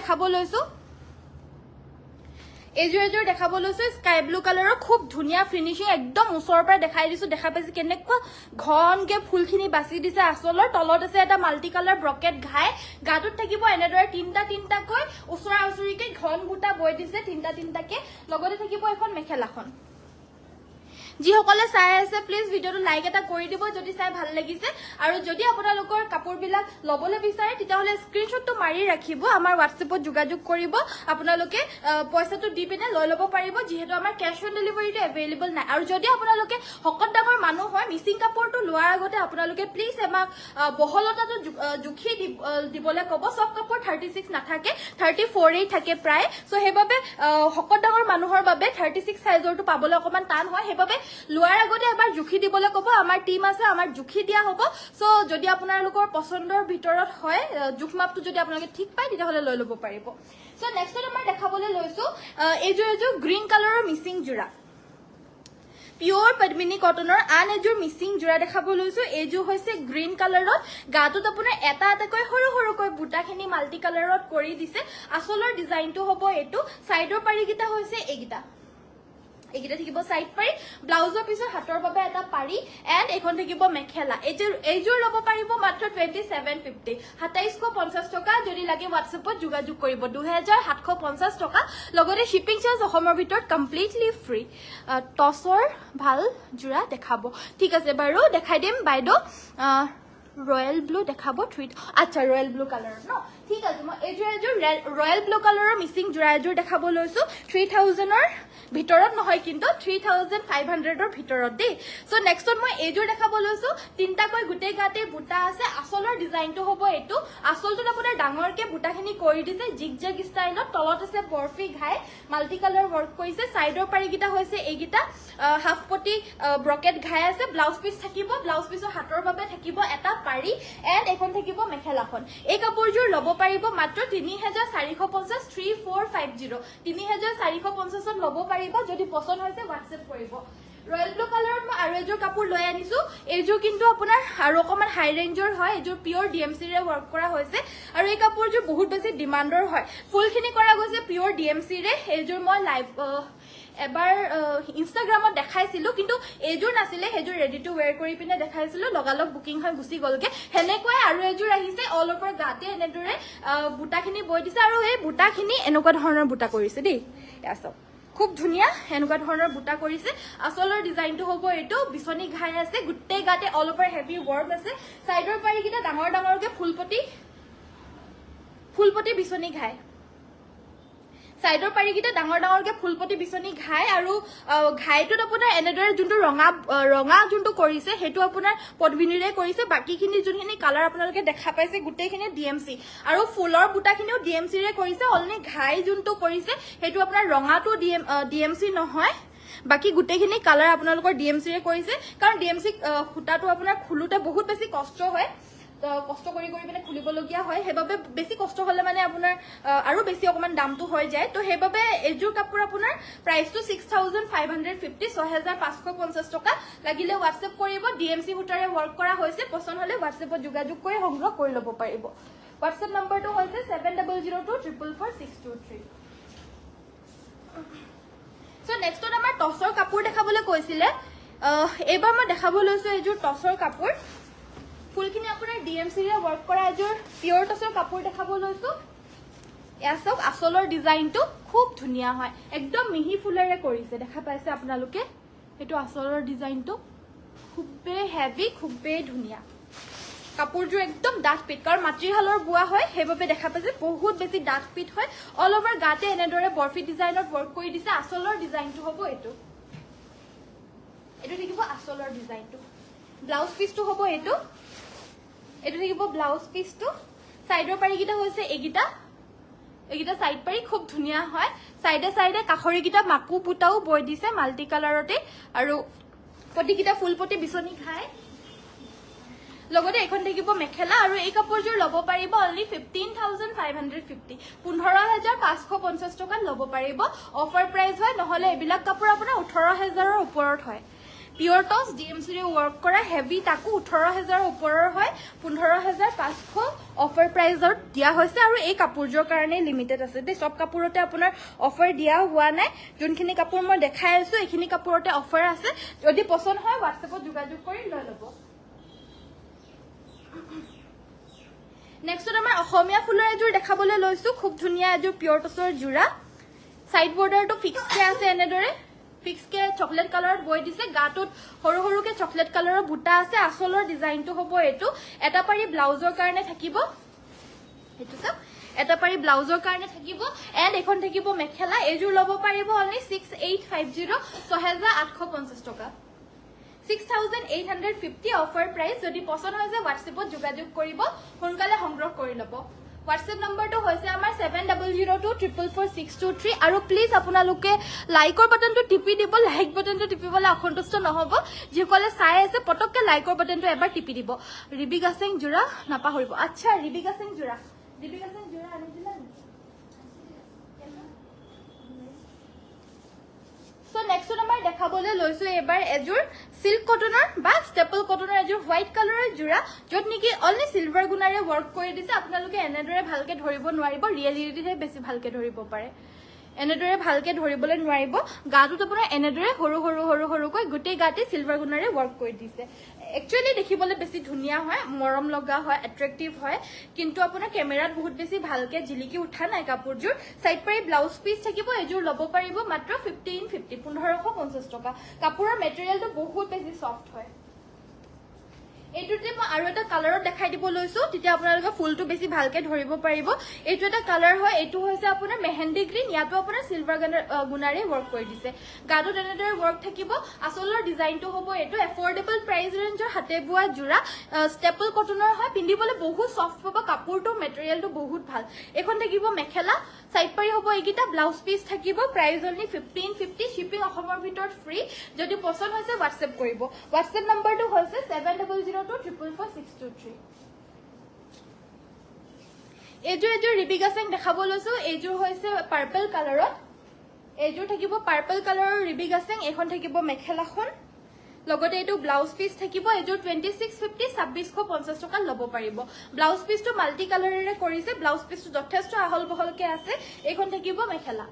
দেখাব লৈছো স্কাই ব্লু কালাৰৰ খুব ধুনীয়া ফিনিশিং একদম ওচৰৰ পৰা দেখাই দিছো দেখা পাইছে কেনেকুৱা ঘনকে ফুলখিনি বাছি দিছে আসলৰ তলত আছে এটা মাল্টি কালাৰ ব্ৰকেট ঘাই গাটোত থাকিব এনেদৰে তিনটা কৈ ওচৰা-ওচৰিকে ঘন বুটা বৈ দিছে তিনটাকে লগতে থাকিব এখন মেখেলাখন जी সকলে চাই আছে প্লিজ ভিডিওটো লাইক এটা কৰি দিব যদি চাই ভাল লাগিছে আৰু যদি আপোনালোকৰ কাপোৰবিলাক লবলৈ বিচাৰে তেতিয়াহলে স্ক্ৰিনশ্বটটো মাৰি ৰাখিব আমাৰ WhatsAppত যোগাযোগ কৰিব আপোনালোকে পইচাটো দি পিনে লৈ লব পাৰিব যেহেতু আমাৰ ক্যাশ অন ডেলিভাৰীটো अवेलेबल নাই আৰু যদি আপোনালোকে হকত ডাঙৰ মানুহ হয় মিচিং কাপোৰটো লোৱাৰ আগতে আপোনালোকে প্লিজ আমাক বহলতাটো জুখি দিবলৈ ক'ব সব কাপোৰ 36 নাথাকে 34 থাকে প্ৰায় সো হেবাবে হকত ডাঙৰ মানুহৰ বাবে 36 সাইজৰটো পাবলৈ অকমান টান হয় হেবাবে লোৱাৰ আগতে এবাৰ জুখি দিবলৈ ক'ব আমাৰ টিম আছে আমাৰ জুখি দিয়া হ'ব সো যদি আপোনালোকৰ পছন্দৰ ভিতৰত হয় জুখ মাপটো যদি আপোনালোকে ঠিক পায় তেতিয়াহলে লৈ লব পাৰিব সো নেক্সট আমাৰ দেখাবলৈ লৈছো এইযোৰ গ্ৰীন কালাৰৰ মিচিং জোৰা পিওৰ পদ্মিনী কটনৰ আন এযোৰ মিচিং জোৰা দেখাব লৈছো এইযোৰ হৈছে গ্ৰীন কালাৰত গাটোত আপোনাৰ এটাকৈ সৰু বুটাখিনি মাল্টি কালাৰত কৰি দিছে আসলৰ ডিজাইনটো হ'ব এটো সাইডৰ পাৰিগিটা হৈছে এগিটা থাকিব সাইড পাৰি ব্লাউজৰ পিছৰ হাতৰ বাবে এটা পাৰি এন্ড এখন থাকিব মেখেলা এইযোৰ লব পাৰিব মাত্ৰ 2750 2750 টকা যদি লাগে WhatsAppত যোগাযোগ কৰিব 2750 টকা লগতে শিপিং চাৰ্জ অসমৰ ভিতৰত কমপ্লিটলি ফ্ৰী টসৰ ভাল জোৰা দেখাব ঠিক আছে বাৰু দেখাই দিম বাইদেউ ৰয়েল ব্লু দেখাব আচ্ছা ৰয়েল ব্লু কালাৰ ন ঠিক আছে মই এইযোৰ ৰয়েল ব্লু কালাৰৰ মিচিং জোৰা এযোৰ দেখাব লৈছো 3000 ৰ ভিতৰত নহয় কিন্তু 3500 ৰ ভিতৰত দেই সো নেক্সট মই এইযোৰ দেখাব লৈছো তিনটাকৈ গুটে গাতে বুটা আছে আসলৰ ডিজাইনটো হ'ব এটো আসলটো আপোনাৰ ডাঙৰকে বুটাখিনি কৰি দিছে জিগজেগ ষ্টাইলত তলত আছে বৰফি ঘাই মাল্টি কালাৰ ওয়াৰ্ক কৰিছে সাইডৰ পাৰিগিটা হৈছে এইগিটা হাফ পটি ব্ৰকেট ঘাই আছে ব্লাউজ পিস থাকিব ব্লাউজ পিসৰ হাতৰ বাবে থাকিব এটা পাৰি এন্ড এখন থাকিব মেখেলাখন এই কাপোৰযোৰ লব পাৰিব মাত্ৰ 3450 3450 3450 ত লব পাৰিব যদি পছন্দ হৈছে WhatsApp কৰিব ৰয়েল ব্লু কালাৰত মই আৰু এযোৰ কাপোৰ লৈ আনিছো এইযোৰ কিন্তু আপোনাৰ আৰু অকমান হাই ৰেঞ্জৰ হয় এইযোৰ পিওৰ DMC ৰে ওয়াৰ্ক কৰা হৈছে আৰু এই কাপোৰযোৰ বহুত বেছি ডিমাণ্ডৰ হয় ফুলখিনি কৰা গৈছে পিওৰ DMC ৰে এইযোৰ মই লাইভ এবাৰ ইনষ্টাগ্ৰামত দেখাইছিলো কিন্তু এইযোৰ নাছিলে হেযোৰ ৰেডি টু ওয়্যাৰ কৰি পিনে দেখাইছিলো লগালগ বুকিং হৈ গুছি গলকে হেনেকৈ আৰু এযোৰ আহিছে অল ওভাৰ গাতে এনেদৰে বুটাখিনি বৈ দিছে আৰু এই বুটাখিনি এনেকুৱা ধৰণৰ বুটা কৰিছে দেই ইয়াসব খুব ধুনিয়া এনেকুৱা ধৰণৰ বুটা কৰিছে আসলৰ ডিজাইনটো হ'ব এটো বিছনি ঘাই আছে গুটে গাতে অল ওভাৰ হেভি ওয়াৰ্ক আছে সাইডৰ পাৰিগিটা ডাঙৰকে ফুলপটি বিছনি ঘাই সাইডৰ পাৰিকিটা ডাঙৰ ডাঙৰকে ফুলপতি বিচনি ঘাই আৰু ঘাইটোত আপোনাৰ এনেদৰে যোনটো ৰঙা যোনটো কৰিছে হেতু আপোনাৰ পটবিনিৰে কৰিছে বাকিখিনি যোনখিনি কালাৰ আপোনালোকে দেখা পাইছে গুটেইখিনি ডিএমসি আৰু ফুলৰ বুটাখিনিও ডিএমসি ৰে কৰিছে অলনি ঘাই যোনটো কৰিছে হেতু আপোনাৰ ৰঙাটো ডিএমসি নহয় বাকি গুটেইখিনি কালাৰ আপোনালোকৰ ডিএমসি ৰে কৰিছে কাৰণ ডিএমসি খুটাটো আপোনাৰ খুলুতে বহুত বেছি কষ্ট হয় কষ্ট কৰি মানে খুলিবলগীয়া হয় হেবাবে বেছি কষ্ট হলে মানে আপোনাৰ আৰু বেছি অকমান দামটো হৈ যায় তো হেবাবে এজুৰ কাপোৰ আপোনাৰ প্ৰাইসটো 6550 6550 টকা লাগিলে WhatsApp কৰিব ডিএমসি হুটাৰে ওয়াৰ্ক কৰা হৈছে পছন্দ হলে WhatsAppত যোগাযোগ কৰি সংগ্ৰহ কৰি ল'ব পাৰিব WhatsApp নম্বৰটো হৈছে 7002444623 সো নেক্সটত আমাৰ টসৰ কাপোৰ দেখাবলৈ কৈছিলে এবাৰ মই দেখাব লৈছো এজুৰ টসৰ কাপোৰ ফুলখিনি আপোনাৰ ডিএমসি ৰে ওয়াৰ্ক কৰা এজুৰ পিওৰ টসৰ কাপোৰ দেখাব লৈছো এয়া সব আসলৰ ডিজাইনটো খুব ধুনিয়া হয় একদম মিহি ফুলেৰে কৰিছে দেখা পাইছে আপোনালোকে এটো আসলৰ ডিজাইনটো খুববে হেভি খুববে ধুনিয়া কাপোৰযোৰ একদম ডাঠ পিট কাৰণ মাতৃহালৰ বুৱা হয় হেবাবে দেখা পাইছে বহুত বেছি ডাঠ পিট হয় অল ওভাৰ গাতে এনেদৰে বৰফি ডিজাইনত ওয়াৰ্ক কৰি দিছে আসলৰ ডিজাইনটো হ'ব এটো থাকিব আসলৰ ডিজাইনটো ব্লাউজ পিসটো হ'ব এটো থাকিব ব্লাউজ পিসটো সাইডৰ পাৰিকিটা হৈছে এগিটা সাইড পাৰি খুব ধুনিয়া হয় সাইডে কাখৰিকিটা মাকু পুটাও বৈ দিছে মাল্টি কালাৰতে আৰু পটিকিটা ফুলপটি বিচনি খায় লগতে এখন থাকিব মেখেলা আৰু এই কাপোৰযোৰ ল'ব পাৰিব অনলি 15550 15550 টকা ল'ব পাৰিব অফাৰ প্ৰাইস হয় নহলে এবিলাক কাপোৰ আপোনাৰ 18000 ৰ ওপৰত হয় পিওৰ টস ডিএমসি ৰে ওয়াৰ্ক কৰা হেভি তাকু 18000 ওপৰৰ হয় 15500 অফাৰ প্ৰাইসত দিয়া হৈছে আৰু এই কাপোৰযোৰ কাৰণে লিমিটেড আছে দে সব কাপোৰতে আপোনাৰ অফাৰ দিয়া হোৱা নাই যোনখিনি কাপোৰ মই দেখাই আছো এইখিনি কাপোৰতে অফাৰ আছে যদি পছন্দ হয় WhatsAppত যোগাযোগ কৰি লৈ ল'ব নেক্সট আমাৰ অসমীয়া ফুলৰ এজুৰ দেখাবলৈ লৈছো খুব ধুনিয়া এজুৰ পিওৰ টসৰ জোৰা সাইড বৰ্ডাৰটো ফিক্স কে আছে এনেদৰে ফিক্স কে চকলেট কালাৰত বৈ দিছে গাটোত সৰু সৰুকে চকলেট কালাৰৰ বুটা আছে আসলৰ ডিজাইনটো হ'ব এটো এটা পাৰি ব্লাউজৰ কাৰণে থাকিব এটো সব এটা পাৰি ব্লাউজৰ কাৰণে থাকিব এন্ড এখন থাকিব মেখেলা এজুৰ ল'ব পাৰিব অনলি 6850 6850 টকা 6850 অফাৰ প্ৰাইস যদি পছন্দ হয় যে WhatsAppত যোগাযোগ কৰিব সোনকালে সংগ্ৰহ কৰি ল'ব WhatsApp নম্বৰটো হৈছে আমাৰ 7002444623 আৰু প্লিজ আপোনালোকে লাইকৰ বাটনটো টিপি দিব লাইক বাটনটো টিপিবলৈ অসন্তুষ্ট নহব যিসকলে চাই আছে পটককে লাইকৰ বাটনটো এবাৰ টিপি দিব ৰিবিকা সিং জোৰা নাপাহৰিব আচ্ছা ৰিবিকা সিং জোৰা আনি দিলা সো নেক্সট আমাৰ দেখাবলৈ লৈছো এবাৰ এজুৰ সিল্ক কটনৰ বা ষ্টেপল কটনৰ এজুৰ হোৱাইট কালাৰৰ জোৰা যত নেকি অনলি সিলভাৰ গুণাৰে ওয়াৰ্ক কৰি দিছে আপোনালোকে এনেদৰে ভালকে ধৰিব নোৱাৰিব ৰিয়েলিটিতে বেছি ভালকে ধৰিব পাৰে এনেদৰে ভালকে ধৰিবলৈ নোৱাৰিব গাটোত আপোনাৰ এনেদৰে সৰু গুটেই গাতে সিলভাৰ গুণাৰে ওয়াৰ্ক কৰি দিছে একচুয়ালি দেখিবলৈ বেছি ধুনিয়া হয় মৰম লগা হয় এট্ৰেক্টিভ হয় কিন্তু আপোনাৰ কেমেৰাত বহুত বেছি ভালকে জিলিকি উঠা নাই কাপোৰযোৰ সাইড পাৰি ব্লাউজ পিস থাকিব এজুৰ ল'ব পাৰিব মাত্ৰ 1550 টকা কাপোৰৰ মেটেৰিয়েলটো বহুত বেছি সফট হয় এইটোতে মই আৰু এটা কালাৰত দেখাই দিব লৈছো তেতিয়া আপোনালোকে ফুলটো বেছি ভালকে ধৰিব পাৰিব এইটো এটা কালাৰ হয় এইটো হৈছে আপোনাৰ মেহেন্দি গ্ৰীন ইয়াতো আপোনাৰ সিলভাৰ গুণাৰে ওয়াৰ্ক কৰি দিছে গাটো এনেদৰে ওয়াৰ্ক থাকিব আসলৰ ডিজাইনটো হ'ব এটো এফৰ্ডেবল প্ৰাইস ৰেঞ্জৰ হাতে বুৱা জোৰা ষ্টেপল কটনৰ হয় পিন্ধিবলৈ বহুত সফট পাব কাপোৰটো মেটেৰিয়েলটো বহুত ভাল এখন থাকিব মেখেলা সাইড পাৰি হ'ব এইকিটা ব্লাউজ পিস থাকিব প্ৰাইস অনলি 1550 শিপিং অসমৰ ভিতৰত ফ্ৰী যদি পছন্দ হৈছে WhatsApp কৰিব WhatsApp নম্বৰটো হৈছে 7002444623 এজুৰ ৰিবিকা সিং দেখাব লৈছো এজুৰ হৈছে পাৰ্পল কালাৰত এজুৰ থাকিব পাৰ্পল কালাৰৰ ৰিবিকা সিং এখন থাকিব মেখেলাখন লগতে এটো ব্লাউজ পিস থাকিব এজুৰ 2650 2650 টকা ল'ব পাৰিব ব্লাউজ পিসটো মাল্টি কালাৰেৰে কৰিছে ব্লাউজ পিসটো যথেষ্ট আহল বহলকে আছে এখন থাকিব মেখেলা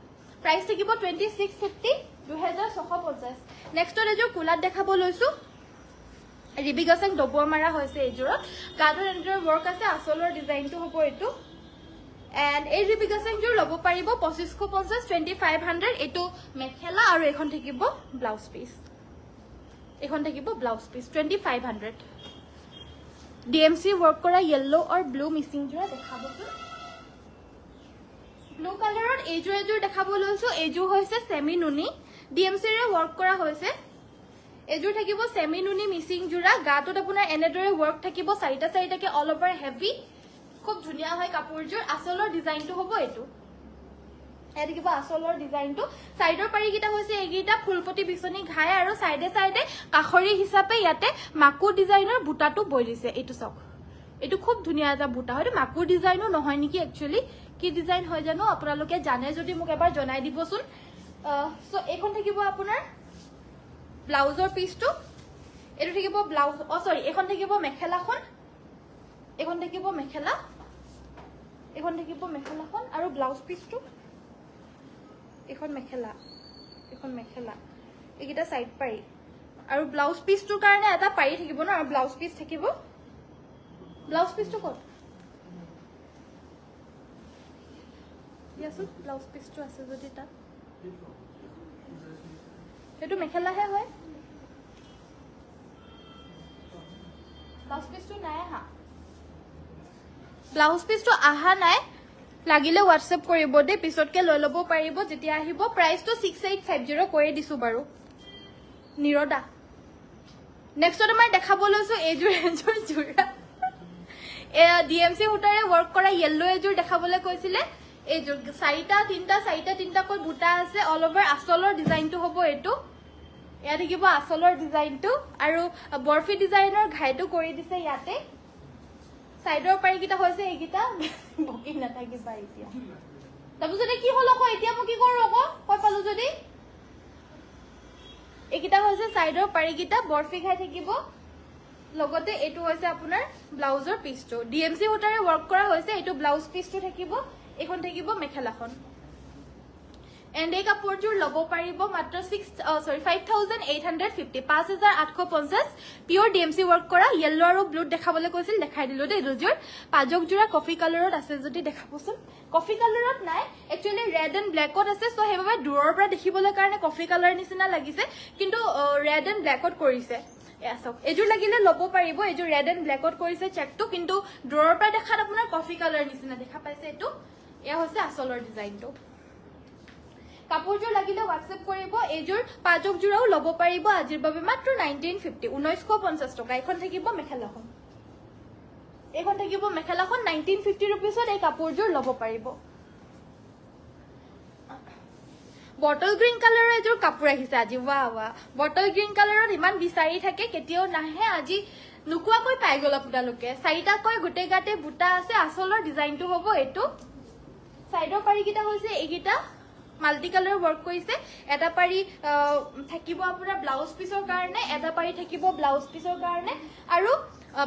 প্ৰাইস থাকিব 2650 2650 নেক্সট এজুৰ কুলাত দেখাব লৈছো ৰিবিকা সিং ডবুৱা মাৰা হৈছে এজুৰত গাটোৰ এনেদৰে ওয়াৰ্ক আছে আসলৰ ডিজাইনটো হ'ব এটো এন্ড এই ৰিবিকা সিং জোৰ ল'ব পাৰিব 2550 2500 এটো মেখেলা আৰু এখন থাকিব ব্লাউজ পিস 2500 ডিএমসি ওয়াৰ্ক কৰা yellow और ব্লু মিক্সিং জোৰা দেখাবচোন ব্লু কালাৰত এইযোৰ দেখাব লৈছো এইযোৰ হৈছে সেমি নুনি ডিএমসি ৰে ওয়াৰ্ক কৰা হৈছে এইযোৰ থাকিব সেমি নুনি মিসিং জোৰা গাটোত আপোনাৰ এনেদৰে ওয়াৰ্ক থাকিব চাৰিটা চাৰিটাকে অল ওভাৰ হেভি খুব ধুনিয়া হয় কাপোৰযোৰ আসলৰ ডিজাইনটো হ'ব এটো এয়া দেখিব আসলৰ ডিজাইনটো সাইডৰ পাৰি কিটা হৈছে এইগিটা ফুলপটি বিছনি ঘাই আৰু সাইডে সাইডে কাখৰি হিচাপে ইয়াতে মাকু ডিজাইনৰ বুটাটো বৈ দিছে এটো চক এটো খুব ধুনিয়া এটা বুটা হয় মাকু ডিজাইনো নহয় নেকি একচুয়ালি কি ডিজাইন হয় জানো আপোনালোকে জানে যদি মোক এবাৰ জনাই দিবচোন সো এইখন থাকিব আপোনাৰ ব্লাউজৰ পিসটো এটো থাকিব ব্লাউজ সৰি এইখন থাকিব মেখেলাখন এইখন থাকিব মেখেলা এইখন থাকিব মেখেলাখন আৰু ব্লাউজ পিসটো এইখন মেখেলা এইগিটা সাইড পাৰি আৰু ব্লাউজ পিসটোৰ কাৰণে এটা পাৰি থাকিব ন আৰু ব্লাউজ পিস থাকিব ব্লাউজ পিসটো ক'ত ইয়াসুন ব্লাউজ পিসটো আছে যদি তা এটো মেখেলাহে হয় ব্লাউজ পিসটো নাই আহা ব্লাউজ পিসটো আহা নাই লাগিলে হোয়াটসঅ্যাপ কৰিব দে পিছতকে লৈ লব পাৰিব যেতিয়া আহিব প্ৰাইসটো 6850 কৰি দিছো বাৰু নিৰদা নেক্সট আমাৰ দেখাব লৈছো এইযোৰ জোৰা ডিএমসি হুটাৰে ওয়াৰ্ক কৰা ইয়েলো এযোৰ দেখাবলৈ কৈছিলে এইযোৰ চাৰিটা তিনটা কৈ বুটা আছে অল ওভাৰ আসলৰ ডিজাইনটো হ'ব এটো এয়া দেখিব আসলৰ ডিজাইনটো আৰু বৰফি ডিজাইনৰ ঘাইটো কৰি দিছে ইয়াতে সাইডৰ পাৰি কিটা হৈছে এইগিটা বকি নাথাকিবা এতিয়া তাৰপিছতে কি হল আকৌ এতিয়া মই কি কৰো আকৌ কই পালো যদি এইগিটা হৈছে সাইডৰ পাৰি কিটা বৰফি ঘাই থাকিব লগতে এটো হৈছে আপোনাৰ ব্লাউজৰ পিসটো ডিএমসি হুটাৰে ওয়াৰ্ক কৰা হৈছে এটো ব্লাউজ পিসটো থাকিব এখন থাকিব মেখেলাখন এন্ড এই কাপোৰযোৰ লব পাৰিব মাত্ৰ 5850 5850 পিওৰ ডিএমসি ওয়াৰ্ক কৰা ইয়েলো আৰু ব্লু দেখাবলৈ কৈছিল দেখাই দিলো দে দুযোৰ পাজক জোৰা কফি কালাৰত আছে যদি দেখাবচোন কফি কালাৰত নাই একচুয়ালি ৰেড এন্ড ব্ল্যাকত আছে সো হেবাবে দূৰৰ পৰা দেখিবলৈ কাৰণে কফি কালাৰ নিচিনা লাগিছে কিন্তু ৰেড এন্ড ব্ল্যাকত কৰিছে এসক এযোৰ লাগিলে লব পাৰিব এযোৰ ৰেড এন্ড ব্ল্যাকত কৰিছে চেকটো কিন্তু দূৰৰ পৰা দেখাত আপোনাৰ কফি কালাৰ নিচিনা দেখা পাইছে এটো এয়া হৈছে আসলৰ ডিজাইনটো কাপোৰযোৰ লাগিলে হোয়াটসঅ্যাপ কৰিব এযোৰ পাজক জোৰাও লব পাৰিব আজিৰ বাবে মাত্ৰ 1950 টকা এখন থাকিব মেখেলাখন 1950 रुपीसত এই কাপোৰযোৰ লব পাৰিব বটল গ্ৰীন কালাৰৰ এযোৰ কাপোৰ আহিছে আজি ৱা বটল গ্ৰীন কালাৰত ইমান বিচাৰি থাকে কেতিয়াও নাহে আজি নুকুৱাকৈ পাই গল আপোনালোকে চাৰিটা কৈ গুটে গাতে বুটা আছে আসলৰ ডিজাইনটো হ'ব এটো সাইডৰ পাৰি কিটা হৈছে এইগিটা মাল্টি কালাৰ ওয়াৰ্ক কৰিছে এটা পাৰি থাকিব আপোনাৰ ব্লাউজ পিসৰ কাৰণে এটা পাৰি থাকিব ব্লাউজ পিসৰ কাৰণে আৰু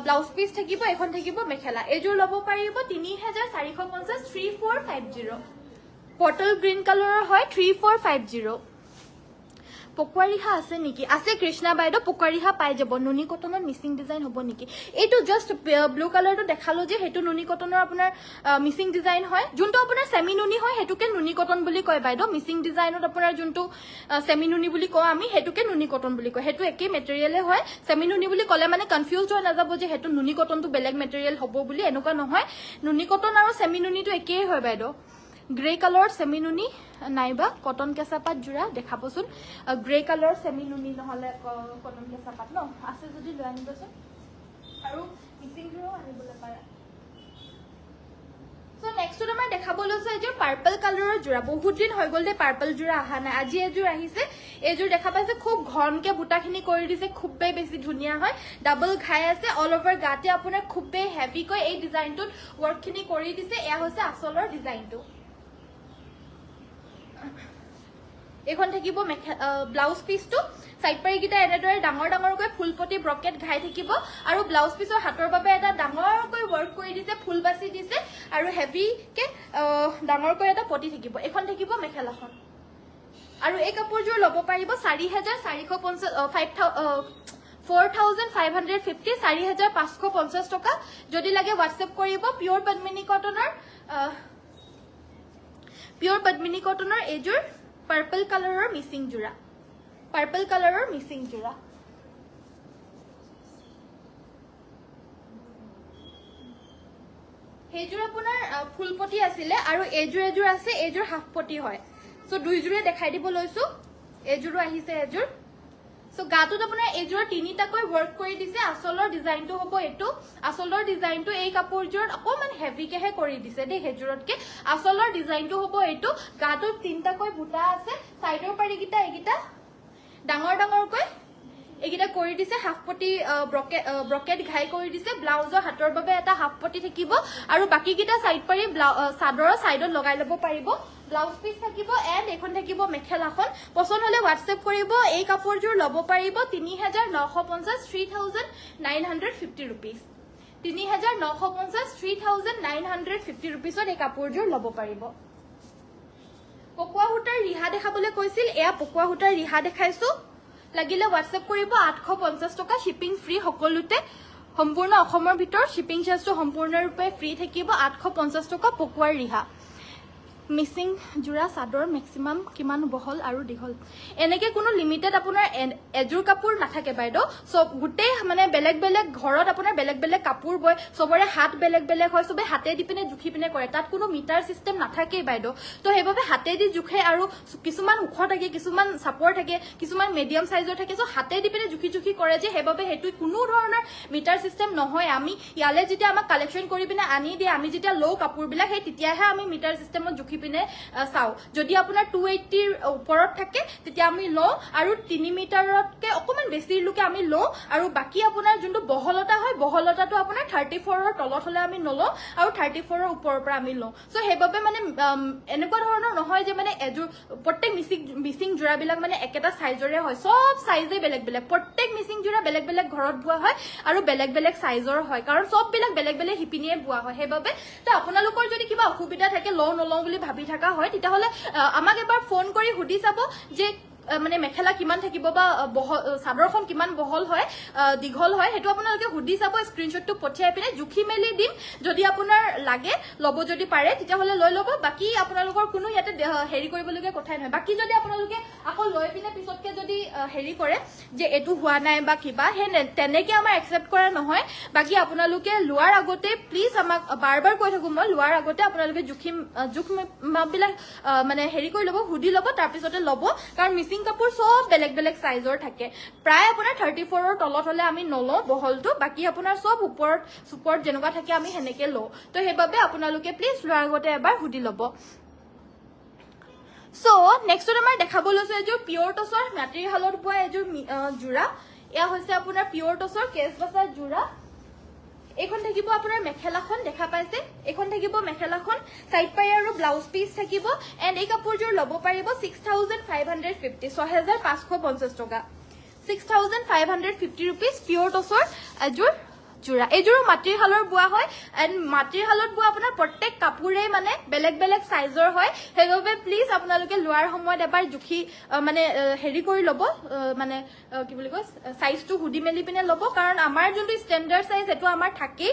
ব্লাউজ পিস থাকিব এখন থাকিব মেখেলা এযোৰ লব পাৰিব 3450 3450 বটল গ্ৰীন কালাৰৰ হয় 3450 পকুৱাৰিহা আছে নেকি আছে কৃষ্ণা বাইদো পকুৱাৰিহা পাই যাব নুনি কটনৰ মিসিং ডিজাইন হ'ব নেকি এইটো জাস্ট ব্লু কালাৰটো দেখালো যে হেতু নুনি কটনৰ আপোনাৰ মিসিং ডিজাইন হয় যোনটো আপোনাৰ সেমি নুনি হয় হেতুকে নুনি কটন বুলি কয় বাইদো মিসিং ডিজাইনত আপোনাৰ যোনটো সেমি নুনি বুলি কয় আমি হেতুকে নুনি কটন বুলি কয় হেতু একে মেটেৰিয়েলে হয় সেমি নুনি বুলি কলে মানে কনফিউজ হৈ নাযাব যে হেতু নুনি কটনটো বেলেগ মেটেৰিয়েল হ'ব বুলি এনেকুৱা নহয় নুনি কটন আৰু সেমি নুনিটো একেই হয় বাইদো গ্ৰে কালাৰ সেমি নুনি নাইবা কটন কেঁচাপাত জোৰা দেখাবচোন গ্ৰে কালাৰ সেমি নুনি নহলে কটন কেঁচাপাত ন আছে যদি লৈ আনিবচোন আৰু মিসিং জোৰাও আনিবলৈ পাৰে সো নেক্সট আমাৰ দেখাব লৈছে এযোৰ পাৰ্পল কালাৰৰ জোৰা বহুত দিন হৈ গল দে পাৰ্পল জোৰা আহা নাই আজি এযোৰ আহিছে এযোৰ দেখা পাইছে খুব ঘনকে বুটাখিনি কৰি দিছে খুবই বেছি ধুনিয়া হয় ডাবল ঘাই আছে অল ওভাৰ গাতে আপোনাৰ খুবই হেভি কৈ এই ডিজাইনটোত ওয়াৰ্কখিনি কৰি দিছে এয়া হৈছে আসলৰ ডিজাইনটো এখন থাকিব ব্লাউজ পিসটো সাইড পাৰি কিটা এনেদৰে ডাঙৰ কৈ ফুলপটি ব্ৰকেট ঘাই থাকিব আৰু ব্লাউজ পিসৰ হাতৰ বাবে এটা ডাঙৰ কৈ ওয়াৰ্ক কৰি দিছে ফুল বাছি দিছে আৰু হেভি কে ডাঙৰ কৈ এটা পটি থাকিব এখন থাকিব মেখেলাখন আৰু এই কাপোৰযোৰ লব পাৰিব 4450 4550 4550 টকা যদি লাগে হোয়াটসঅ্যাপ কৰিব পিওৰ পদ্মিনী কটনৰ এযোৰ পাৰ্পল কালাৰৰ মিসিং জোৰা সেইযোৰ আপোনাৰ ফুলপটি আছিলে আৰু এযোৰ আছে এযোৰ হাফ পটি হয় সো দুইযোৰে দেখাই দিব লৈছো এযোৰো আহিছে এযোৰ সো গাটোত আপোনাৰ এযোৰ তিনিটাকৈ ওয়াৰ্ক কৰি দিছে আসলৰ ডিজাইনটো হ'ব এটো আসলৰ ডিজাইনটো এই কাপোৰযোৰত অকমান হেভিকেহে কৰি দিছে দেই হেজুৰতকে আসলৰ ডিজাইনটো হ'ব এটো গাটোত তিনিটাকৈ বুটা আছে সাইডৰ পাৰিকিটা একিটা ডাঙৰকৈ এগিটা কৰি দিছে হাফ পটি ব্ৰকেট ঘাই কৰি দিছে ব্লাউজৰ হাতৰ বাবে এটা হাফ পটি থাকিব আৰু বাকি কিটা সাইড পাৰি সাদৰৰ সাইডত লগাই লব পাৰিব ব্লাউজ পিস থাকিব এন্ড এখন থাকিব মেখেলাখন পছন্দ হলে WhatsApp কৰিব এই কাপোৰযোৰ লব পাৰিব 3950 3950 रुपीस 3950 3950 रुपीसত এই কাপোৰযোৰ লব পাৰিব পকুৱা হুটাৰ ৰিহা দেখাবলৈ কৈছিল এয়া পকুৱা হুটাৰ ৰিহা দেখাইছো লাগিলে WhatsApp কৰিব 850 টকা শিপিং ফ্ৰী সকলোতে সম্পূৰ্ণ অসমৰ ভিতৰ শিপিং চাৰ্জটো সম্পূৰ্ণৰূপে ফ্ৰী থাকিব 850 টকা পকুৱাৰ ৰিহা মিসিং জোৰা সাদৰ ম্যাক্সিমাম কিমান বহল আৰু দীঘল এনেকে কোনো লিমিটেড আপোনাৰ এজুৰ কাপোৰ নাথাকে বাইদেউ সব গুটে মানে বেলেগ বেলেগ ঘৰত আপোনাৰ বেলেগ বেলেগ কাপোৰ বয় সবৰে হাত বেলেগ বেলেগ হয় সবে হাতে দি পিনে জুখি পিনে কৰে তাত কোনো মিটাৰ সিস্টেম নাথাকে বাইদেউ তো হেবাবে হাতে দি জুখে আৰু কিছুমান উখ থাকে কিছুমান সাপৰ থাকে কিছুমান মিডিয়াম সাইজৰ থাকে সো হাতে দি পিনে জুখি কৰে যে হেবাবে হেতু কোনো ধৰণৰ মিটাৰ সিস্টেম নহয় আমি ইয়ালে যেতিয়া আমাক কালেকশন কৰি পিনে আনি দিয়ে আমি যেতিয়া লো কাপোৰ বিলাক হে তেতিয়াহে আমি মিটাৰ সিস্টেমত জুখি পিনে চাও যদি আপোনাৰ 280 ৰ ওপৰত থাকে তেতিয়া আমি লো আৰু 3 মিটাৰতকে অকমান বেছি লুকে আমি লো আৰু বাকি আপোনাৰ যোনটো বহলতা হয় বহলতাটো আপোনাৰ 34 ৰ তলত হলে আমি নলো আৰু 34 ৰ ওপৰৰ পৰা আমি লো সো হেবাবে মানে এনেকুৱা ধৰণৰ নহয় যে মানে এজুৰ প্ৰত্যেক মিসিং জোৰা বিলাক মানে একেটা সাইজৰে হয় সব সাইজে বেলেগ বেলেগ প্ৰত্যেক মিসিং জোৰা বেলেগ বেলেগ ঘৰত বুৱা হয় আৰু বেলেগ বেলেগ সাইজৰ হয় কাৰণ সব বিলাক বেলেগ বেলেগ হিপিনিয়ে বুৱা হয় হেবাবে তো আপোনালোকৰ যদি কিবা অসুবিধা থাকে লো নলো বুলি ভাবি থাকা হয় তেতিয়া হলে আমাক এবাৰ ফোন কৰি হুদি চাব যে মানে মেখেলা কিমান থাকিব বা সাদৰখন কিমান বহল হয় দীঘল হয় হেতু আপোনালোকে হুদি চাব স্ক্ৰিনশ্বটটো পঠিয়াই পিনে জুখি মেলি দিম যদি আপোনাৰ লাগে লব যদি পাৰে তেতিয়া হলে লৈ লব বাকি আপোনালোকৰ কোনো ইয়াতে হেৰি কৰিবলগীয়া কথাই নহয় বাকি যদি আপোনালোকে আকৌ লৈ পিনে পিছতকে যদি হেৰি কৰে যে এটো হোৱা নাই বা কিবা হে তেনেকে আমাৰ একচেপ্ট কৰা নহয় বাকি আপোনালোকে লোৱাৰ আগতে প্লিজ আমাক বাৰবাৰ কৈ থাকো মই লোৱাৰ আগতে আপোনালোকে জুখ মাপবিলাক মানে হেৰি কৰি লব হুদি লব তাৰ পিছতে লব কাৰণ মিসিং কাপোৰ সব বেলেগ বেলেগ সাইজৰ থাকে প্ৰায় আপোনাৰ 34 ৰ তলত হলে আমি নলো বহলটো বাকি আপোনাৰ সব ওপৰত সুপৰত যেনেকুৱা থাকে আমি হেনেকে লো তো হেবাবে আপোনালোকে প্লিজ লোৱাৰ আগতে এবাৰ হুদি লব সো নেক্সট আমাৰ দেখাব লৈছো এযোৰ পিওৰ টছৰ ম্যাটেৰিয়েলত পোৱা এযোৰ জোৰা এয়া হৈছে আপোনাৰ পিওৰ টছৰ কেছ বাছা জোৰা এখন থাকিব আপোনাৰ মেখেলাখন দেখা পাইছে এখন থাকিব মেখেলাখন সাইড পাই আৰু ব্লাউজ পিস থাকিব এন্ড এই কাপোৰযোৰ লব পাৰিব 6550 6550 টকা 6550 रुपीस পিওৰ টছৰ এযোৰ জোৰা এযোৰ মাটিৰহালৰ বুৱা হয় এন্ড মাটিৰহালত বুৱা আপোনাৰ প্ৰত্যেক কাপোৰে মানে বেলেগ বেলেগ সাইজৰ হয় হেগবে প্লিজ আপোনালোকে লোৱাৰ সময়ত এবাৰ জুখি মানে হেৰি কৰি লব মানে কি বুলি কয় সাইজটো হুদি মেলি পিনে লব কাৰণ আমাৰ যোনটো ষ্টেণ্ডাৰ্ড সাইজ এটো আমাৰ থাকে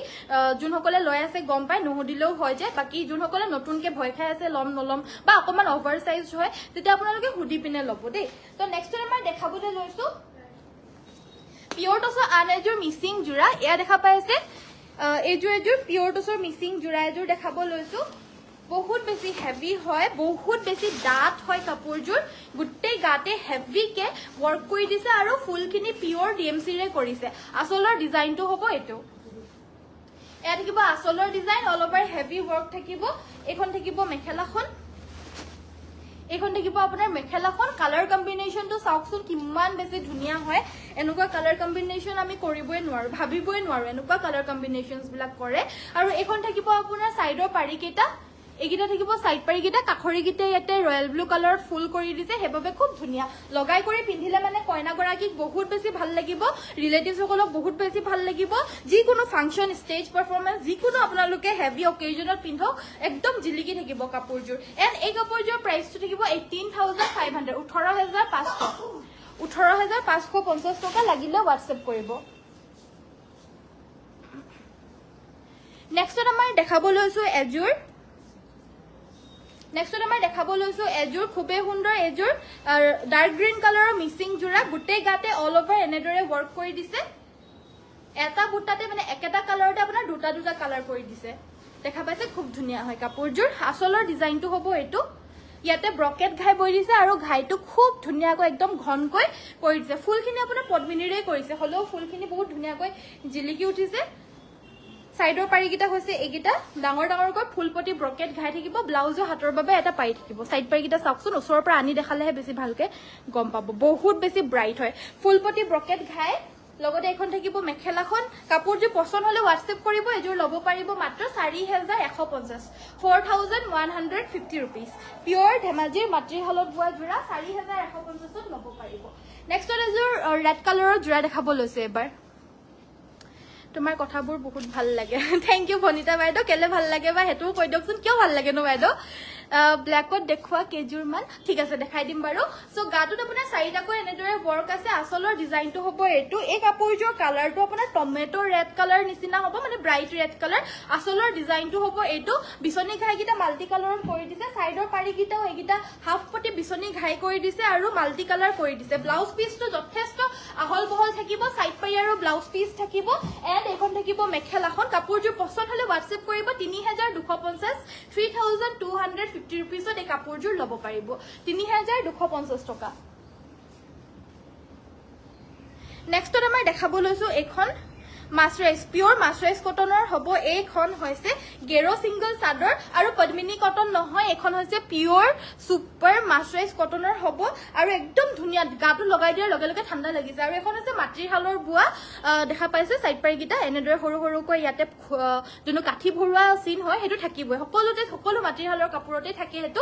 যোনসকলে লৈ আছে গম পাই নহুদিলেও হয় যে বাকি যোনসকলে নতুনকে ভয় খাই আছে লম নলম বা অকমান ওভাৰ সাইজ হয় তেতিয়া আপোনালোকে হুদি পিনে লব দেই তো নেক্সট আমাৰ দেখাবলৈ লৈছো পিওৰ টছৰ আন এযোৰ মিসিং জোৰা এয়া দেখা পাইছে এযোৰ পিওৰ টছৰ মিসিং জোৰা এযোৰ দেখাব লৈছো বহুত বেছি হেভি হয় বহুত বেছি ডাঠ হয় কাপোৰযোৰ গুটেই গাতে হেভিকে ওয়াৰ্ক কৰি দিছে আৰু ফুলখিনি পিওৰ ডিএমসি ৰে কৰিছে আসলৰ ডিজাইনটো হ'ব এটো এয়া থাকিব আসলৰ design all over heavy work থাকিব এখন থাকিব মেখেলাখন এখন থাকিব আপোনাৰ মেখেলাখন কালাৰ কম্বিনেশনটো চাওকচোন কিমান বেছি ধুনিয়া হয় এনেকুৱা কালাৰ কম্বিনেশন আমি কৰিবই নোৱাৰো ভাবিবই নোৱাৰো এনেকুৱা কালাৰ কম্বিনেশনস বিলাক কৰে আৰু এখন থাকিব আপোনাৰ সাইডৰ পাৰিকেটা এগিটা থাকিব সাইড পাৰিকেটা কাখৰিকিটা ইয়াতে ৰয়্যাল ব্লু কালাৰত ফুল কৰি দিছে হেবাবে খুব ধুনিয়া লগাই কৰি পিন্ধিলে মানে কইনা গৰাকীক বহুত বেছি ভাল লাগিব ৰিলেটিভস সকলক বহুত বেছি ভাল লাগিব যি কোনো ফাংচন ষ্টেজ পাৰফৰমেন্স যি কোনো আপোনালোকে হেভি অকেজনত পিন্ধক একদম জিলিকি থাকিব কাপোৰযোৰ এন্ড এই কাপোৰযোৰ প্ৰাইসটো থাকিব 18500 18550 টকা লাগিলে WhatsApp কৰিব নেক্সট আমাৰ দেখাব লৈছো এযোৰ নেক্সট আমাৰ দেখাব লৈছো এযোৰ খুবে সুন্দৰ এযোৰ ডাৰ্ক গ্ৰীন কালাৰৰ মিসিং জোৰা গুটে গাতে অল ওভাৰ এনেদৰে ওয়াৰ্ক কৰি দিছে এটা বুটাতে মানে একেটা কালাৰতে আপোনাৰ দুটা কালাৰ কৰি দিছে দেখা পাইছে খুব ধুনীয়া হয় কাপোৰযোৰ আসলৰ ডিজাইনটো হ'ব এইটো ইয়াতে ব্ৰকেট ঘাই বৈ দিছে আৰু ঘাইটো খুব ধুনীয়াকৈ একদম ঘনকৈ কৰি দিছে ফুলখিনি আপোনাৰ পদ্মিনীৰে কৰিছে হলেও ফুলখিনি বহুত ধুনীয়াকৈ জিলিকি উঠিছে সাইডৰ পাৰিকিটা হৈছে এইকিটা ডাঙৰ ডাঙৰকৈ ফুলপটি ব্ৰকেট ঘাই থাকিব ব্লাউজৰ হাতৰ বাবে এটা পাই থাকিব সাইড পাৰিকিটা চাওকচোন ওচৰৰ পৰা আনি দেখালেহে বেছি ভালকে গম পাব বহুত বেছি ব্ৰাইট হয় ফুলপটি ব্ৰকেট ঘাই লগতে এখন থাকিব মেখেলাখন কাপোৰযোৰ পছন্দ হলে WhatsApp কৰিব এযোৰ ল'ব পাৰিব মাত্ৰ 4150 4150 rupees পিওৰ ধেমাজিৰ মাতৃশালত বোৱা জোৰা 4150 ল'ব পাৰিব নেক্সট এযোৰ ৰেড কালাৰৰ জোৰা দেখাব লৈছে এবাৰ তোমাৰ কথাবোৰ বহুত ভাল লাগে থ্যাংক ইউ ভনিতা বাইদেউ কেলে ভাল লাগে বা হেতু কৈ দিয়কচোন কিয় ভাল লাগে নো বাইদেউ ব্ল্যাকত দেখুৱা কেজুৰমান ঠিক আছে দেখাই দিম বাৰু সো গাটোত আপোনাৰ চাৰিটাকৈ এনেদৰে ওয়াৰ্ক আছে আসলৰ ডিজাইনটো হ'ব এটো এই কাপোৰযোৰ কালাৰটো আপোনাৰ টমেটো ৰেড কালাৰ নিচিনা হ'ব মানে ব্ৰাইট ৰেড কালাৰ আসলৰ ডিজাইনটো হ'ব এটো বিছনি ঘাইকিটা মাল্টি কালাৰত কৰি দিছে সাইডৰ পাৰিকিটাও এইকিটা হাফ পটি বিছনি ঘাই কৰি দিছে আৰু মাল্টি কালাৰ কৰি দিছে ব্লাউজ পিসটো যথেষ্ট আহল বহল থাকিব সাইড পাই আৰু ব্লাউজ পিস থাকিব এন্ড এখন থাকিব মেখেলাখন কাপোৰযোৰ পছন্দ হলে WhatsApp কৰিব 3250 3250 rupees এই কাপোৰযোৰ ল'ব পাৰিব 3250 টকা নেক্সটত আমাৰ দেখাব লৈছো এখন মাছৰাইজ পিওৰ মাছৰাইজ কটনৰ হ'ব এইখন হৈছে গেৰো সিঙ্গল চাদৰ আৰু পদ্মিনী কটন নহয় এখন হৈছে পিওৰ সুপাৰ মাছৰাইজ কটনৰ হ'ব আৰু একদম ধুনীয়া গাটো লগাই দিয়াৰ লগে লগে ঠাণ্ডা লাগিছে আৰু এখন হৈছে মাতৃশালৰ বুৱা দেখা পাইছে সাইড পাৰিকিটা এনেদৰে সৰু সৰুকৈ ইয়াতে যোনো কাঠি ভৰুৱা সিন হয় হেতু থাকিবই সকলো মাতৃশালৰ কাপোৰতে থাকে হেতু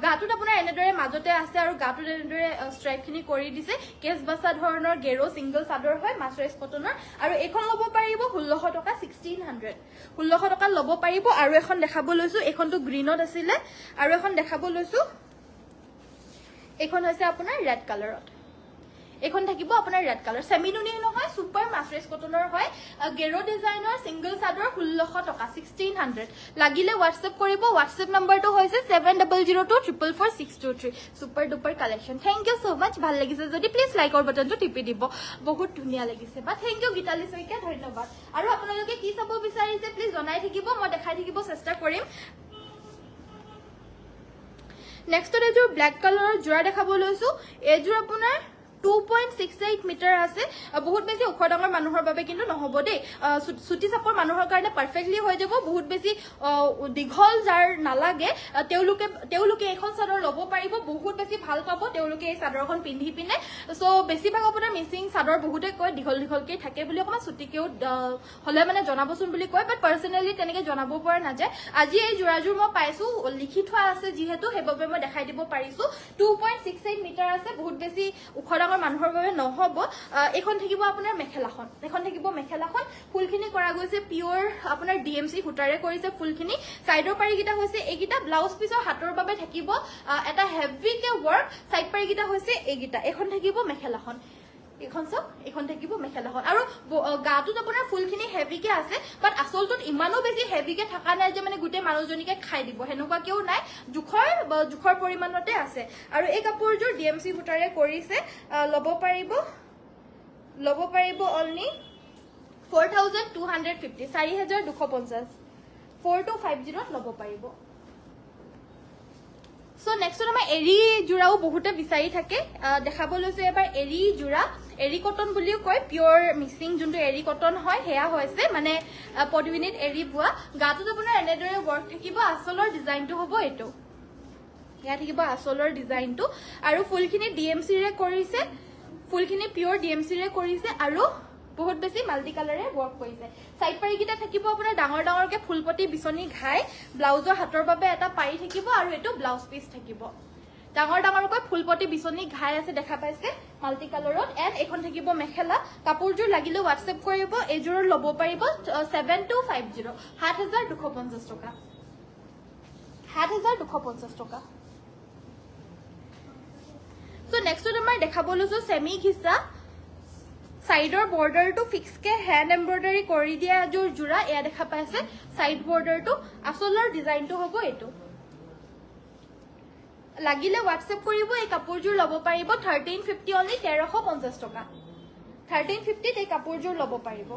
গাটোত আপোনাৰ এনেদৰে মাজতে আছে আৰু গাটোত এনেদৰে ষ্ট্ৰাইপখিনি কৰি দিছে কেছ বাছা ধৰণৰ গেৰো সিঙ্গল চাদৰ হয় মাছৰাইজ কটনৰ আৰু এখন ল'ব পাৰিব 1600 টকা 1600 টকা ল'ব পাৰিব আৰু এখন দেখাব লৈছো এখনটো গ্ৰীনত আছিল আৰু এখন দেখাব লৈছো এখন হৈছে আপোনাৰ ৰেড কালাৰত এখন থাকিব আপোনাৰ ৰেড কালাৰ সেমিনুনি নহয় সুপাৰ মাছৰাইজ কটনৰ হয় গেৰো ডিজাইনৰ সিঙ্গল চাদৰ 1600 টকা 1600 লাগিলে WhatsApp কৰিব WhatsApp নম্বৰটো হৈছে 7002444623 super duper collection thank you so much ভাল লাগিছে যদি প্লিজ লাইকৰ বাটনটো টিপি দিব বহুত ধুনীয়া লাগিছে বা থ্যাংক ইউ গীতালি সৈকে ধন্যবাদ আৰু আপোনালোকে কি চাব বিচাৰিছে প্লিজ জনাই থাকিব মই দেখাই থাকিব চেষ্টা কৰিম নেক্সট এযোৰ ব্ল্যাক কালাৰৰ জোৰা দেখাব লৈছো এযোৰ আপোনাৰ 2.68 মিটাৰ আছে বহুত বেছি ওখ ডাঙৰ মানুহৰ বাবে কিন্তু নহব দেই সুটি চাপৰ মানুহৰ কাৰণে পাৰফেক্টলি হৈ যাব বহুত বেছি দীঘল যাৰ নালাগে তেওঁলোকে এখন চাদৰ ল'ব পাৰিব বহুত বেছি ভাল পাব তেওঁলোকে এই চাদৰখন পিন্ধি পিনে সো বেছিভাগ আপোনাৰ মিচিং চাদৰ বহুতে কয় দীঘল দীঘলকৈ থাকে বুলি অকমান ছুটিকেও হলে মানে জনাবচোন বুলি কয় বাট পাৰ্সোনালি তেনেকে জনাব পৰা নাযায় আজি এই জোৰাজোৰ মই পাইছো লিখি থোৱা আছে যিহেতু সেইবাবে মই দেখাই দিব পাৰিছো 2.68 মিটাৰ আছে বহুত বেছি ওখ মানুহৰ বাবে নহব এখন থাকিব আপোনাৰ মেখেলাখন ফুলখিনি কৰা গৈছে পিওৰ আপোনাৰ DMC সূতাৰে কৰিছে ফুলখিনি সাইডৰ পাৰিকিটা হৈছে এইকিটা ব্লাউজ পিসৰ হাতৰ বাবে থাকিব এটা হেভিকে ওয়াৰ্ক সাইড পাৰিকিটা হৈছে এইকিটা এখন থাকিব মেখেলাখন এখন থাকিব মেখেলাখন আৰু গাটোত আপোনাৰ ফুলখিনি হেভিকে আছে বাট আসলটোত ইমানো বেছি হেভিকে থকা নাই যে মানে গুটে মানুহজনীকে খাই দিব হেনুকা কেও নাই জুখৰ পৰিমাণতে আছে আৰু এই কাপোৰযোৰ DMC সূতাৰে কৰিছে ল'ব পাৰিব অনলি 4250 4250 4250 ল'ব পাৰিব সো নেক্সট আমাৰ এৰি জোৰাও বহুতে বিচাৰি থাকে দেখাব লৈছে এবাৰ এৰি জোৰা এৰি কটন বুলিও কয় পিওৰ মিক্সিং যোনটো এৰি কটন হয় হেয়া হৈছে মানে পদ্মিনীত এৰি বুৱা গাটোত আপোনাৰ এনেদৰে ওয়াৰ্ক থাকিব আসলৰ ডিজাইনটো হ'ব এটো ইয়া থাকিব আসলৰ ডিজাইনটো আৰু ফুলখিনি DMC ৰে কৰিছে ফুলখিনি পিওৰ DMC ৰে কৰিছে আৰু বহুত বেছি মাল্টি কালাৰে ওয়াৰ্ক কৰিছে সাইড পাৰিকিটা থাকিব আপোনাৰ ডাঙৰ ডাঙৰকে ফুলপটি বিছনি ঘাই ব্লাউজৰ হাতৰ বাবে এটা পাৰি থাকিব আৰু এটো ব্লাউজ পিস থাকিব ডাঙৰ ডাঙৰকৈ ফুলপটি বিছনি ঘাই আছে দেখা পাইছে মাল্টি কালাৰত এন্ড এখন থাকিব মেখেলা কাপোৰযোৰ লাগিলে WhatsApp কৰিব এযোৰ ল'ব পাৰিব 7250 7250 টকা 7250 টকা সো নেক্সট আমাৰ দেখাব লৈছো সেমি ঘিসা সাইডৰ বৰ্ডাৰটো ফিক্স কে হ্যান্ড এমব্ৰয়ডাৰী কৰি দিয়া এযোৰ জোৰা এয়া দেখা পাইছে সাইড বৰ্ডাৰটো আসলৰ ডিজাইনটো হ'ব এটো লাগিলে WhatsApp কৰিব এই কাপোৰযোৰ ল'ব পাৰিব 1350 অনলি 1350 টকা 1350 এই কাপোৰযোৰ ল'ব পাৰিব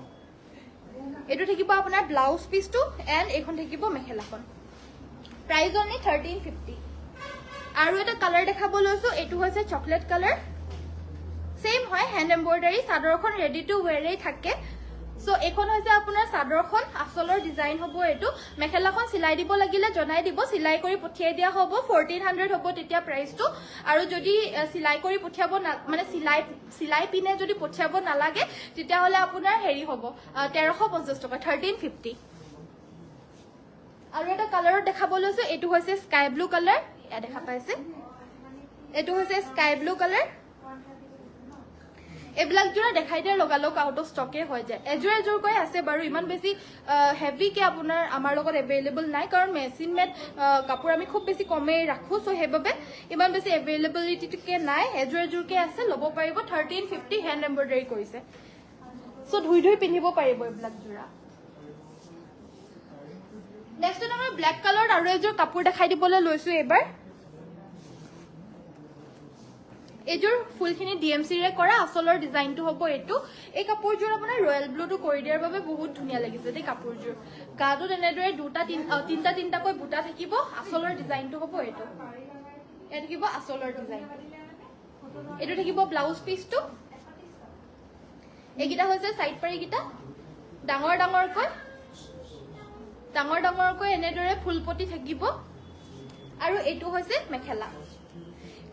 এইটো থাকিব আপোনাৰ ব্লাউজ পিচটো এণ্ড এইখন থাকিব মেখেলাখন প্ৰাইচ অনলি 1350 আৰু এটা কালাৰ দেখাব লৈছো এইটো হৈছে চকলেট কালাৰ সেম হয় হ্যান্ড এমব্ৰয়ডাৰী চাদৰখন ৰেডি টু ওয়্যাৰেই থাকে সো এখন হৈছে আপোনাৰ চাদৰখন আসলৰ ডিজাইন হ'ব এইটো মেখেলাখন সিলাই দিব লাগিলে জনাই দিব সিলাই কৰি পঠিয়াই দিয়া হ'ব 1400 হ'ব তেতিয়া প্ৰাইচটো আৰু যদি সিলাই কৰি পঠিয়াব মানে সিলাই পিনে যদি পঠিয়াব নালাগে তেতিয়া হলে আপোনাৰ হেৰি হ'ব 1350 টকা 1350 আৰু এটা কালাৰত দেখাব লৈছো এইটো হৈছে স্কাই ব্লু কালাৰ এয়া দেখা পাইছে এইটো হৈছে স্কাই ব্লু কালাৰ এবিলাক জোৰা দেখাই দিয়া লগালক আউট অফ ষ্টকে হৈ যায় এজোৰ কৈ আছে বাৰু ইমান বেছি হেভি কে আপোনাৰ আমাৰ লগত এভেইলেবল নাই কাৰণ মেচিন মেড কাপোৰ আমি খুব বেছি কমেই ৰাখো সো হেবাবে ইমান বেছি এভেইলেবিলিটি কে নাই এজোৰ কে আছে ল'ব পাৰিব 1350 হ্যান্ড এমব্ৰয়ডাৰী কৰিছে সো ধুই পিন্ধিব পাৰিব এবিলাক জোৰা নেক্সট আমাৰ ব্ল্যাক কালাৰ আৰু এজোৰ কাপোৰ দেখাই দিবলৈ লৈছো এবাৰ এজোৰ ফুলখিনি ডিএমসি ৰে কৰা আসলৰ ডিজাইনটো হ'ব এটো এই কাপোৰজোৰ আপোনাৰ ৰয়্যাল ব্লুটো কৰি দিয়াৰ বাবে বহুত ধুনীয়া লাগিছে দেই কাপোৰজোৰ গাটো এনেদৰে দুটা তিনটা কৈ বুটা থাকিব আসলৰ ডিজাইনটো হ'ব এটো এটো থাকিব আসলৰ ডিজাইন এটো থাকিব ব্লাউজ পিচটো এগিটা হৈছে সাইড পাৰি গিটা ডাঙৰ এনেদৰে ফুলপটি থাকিব আৰু এটো হৈছে মেখেলা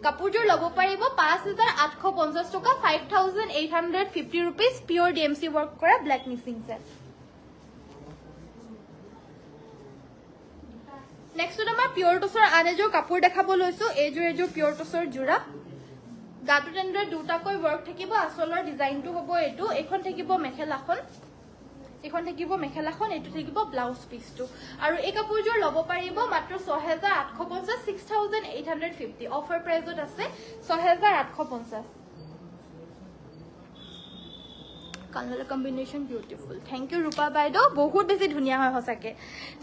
কাপোৰজোৰ ল'ব পাৰিব 5850 টকা 5850 रुपीस পিওৰ ডিএমসি ওয়াৰ্ক কৰা ব্ল্যাক মিক্সিং সেট নেক্সট আমাৰ পিওৰ টসৰ আন এজোৰ কাপোৰ দেখাব লৈছো এজোৰ পিওৰ টসৰ জোৰা গাটো তেনেদৰে দুটাকৈ ওয়াৰ্ক থাকিব আসলৰ ডিজাইনটো হ'ব এটো এখন থাকিব মেখেলাখন এটো থাকিব ব্লাউজ পিচটো আৰু এই কাপোৰজোৰ ল'ব পাৰিব মাত্ৰ 6850 6850 অফাৰ প্ৰাইজত আছে 6850 colour combination beautiful thank you Rupa বাইদেউ বহুত বেছি ধুনীয়া হয় হসাকে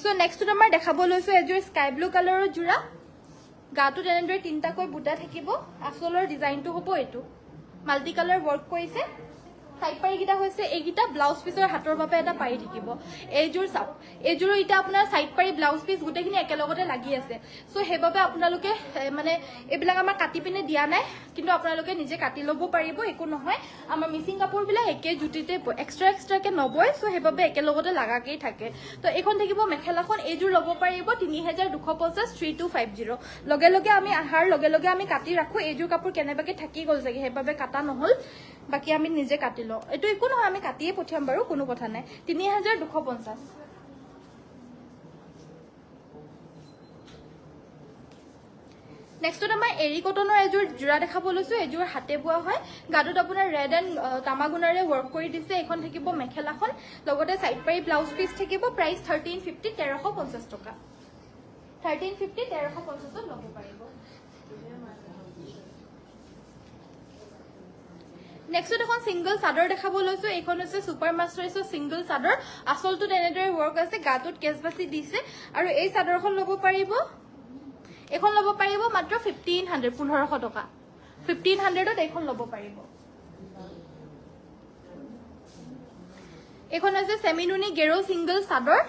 সো নেক্সট আমাৰ দেখাব লৈছো এজোৰ স্কাই ব্লু কালাৰৰ জোৰা গাটো তেনেদৰে তিনটাকৈ বুটা থাকিব আসলৰ ডিজাইনটো হ'ব এটো মাল্টি কালাৰ ওয়াৰ্ক কৰিছে সাইড পাৰি গিটা হৈছে এগিটা ব্লাউজ পিসৰ হাতৰ বাবে এটা পাৰি থাকিব এইজোৰ সাপ এইজোৰ ইটা আপোনাৰ সাইড পাৰি ব্লাউজ পিস গুটেখিনি একেলগতে লাগি আছে সো হেবাবে আপোনালোকে মানে এবিলাক আমাৰ কাটি পিনে দিয়া নাই কিন্তু আপোনালোকে নিজে কাটি লব পাৰিব একো নহয় আমাৰ মিচিং কাপোৰ বিলা একে জুটিতে এক্সট্ৰা কে নবয় সো হেবাবে একেলগতে লাগাকেই থাকে তো এখন থাকিব মেখেলাখন এইজোৰ লব পাৰিব 3250 3250 লগে আমি আহাৰ লগে আমি কাটি ৰাখো এইজোৰ কাপোৰ কেনেবাকে থাকি গল জাগে হেবাবে কাটা নহল বাকি আমি নিজে কাটি লো এটো একো নহয় আমি কাটিয়ে পঠিয়াম বাৰু কোনো কথা নাই 3250 নেক্সট আমাৰ এৰি কটনৰ এজোৰ জোৰা দেখাব লৈছো এজোৰ হাতে বোৱা হয় গাটোত আপোনাৰ ৰেড এণ্ড তামাগুনাৰে ওয়াৰ্ক কৰি দিছে এখন থাকিব মেখেলাখন লগতে সাইড পাৰি ব্লাউজ পিস থাকিব প্ৰাইস 1350 1350 টকা 1350 1350 ল'ব পাৰিব নেক্সট এখন সিঙ্গল চাদৰ দেখাব লৈছো এইখন হৈছে সুপাৰ মাস্টাৰছৰ সিঙ্গল চাদৰ আসলটো তেনেদৰে ওয়াৰ্ক আছে গাটোত কেছবাসি দিছে আৰু এই চাদৰখন ল'ব পাৰিব এখন ল'ব পাৰিব মাত্ৰ 1500 টকা 1500ত এখন ল'ব পাৰিব এখন আছে সেমিনুনি গেৰো সিঙ্গল চাদৰ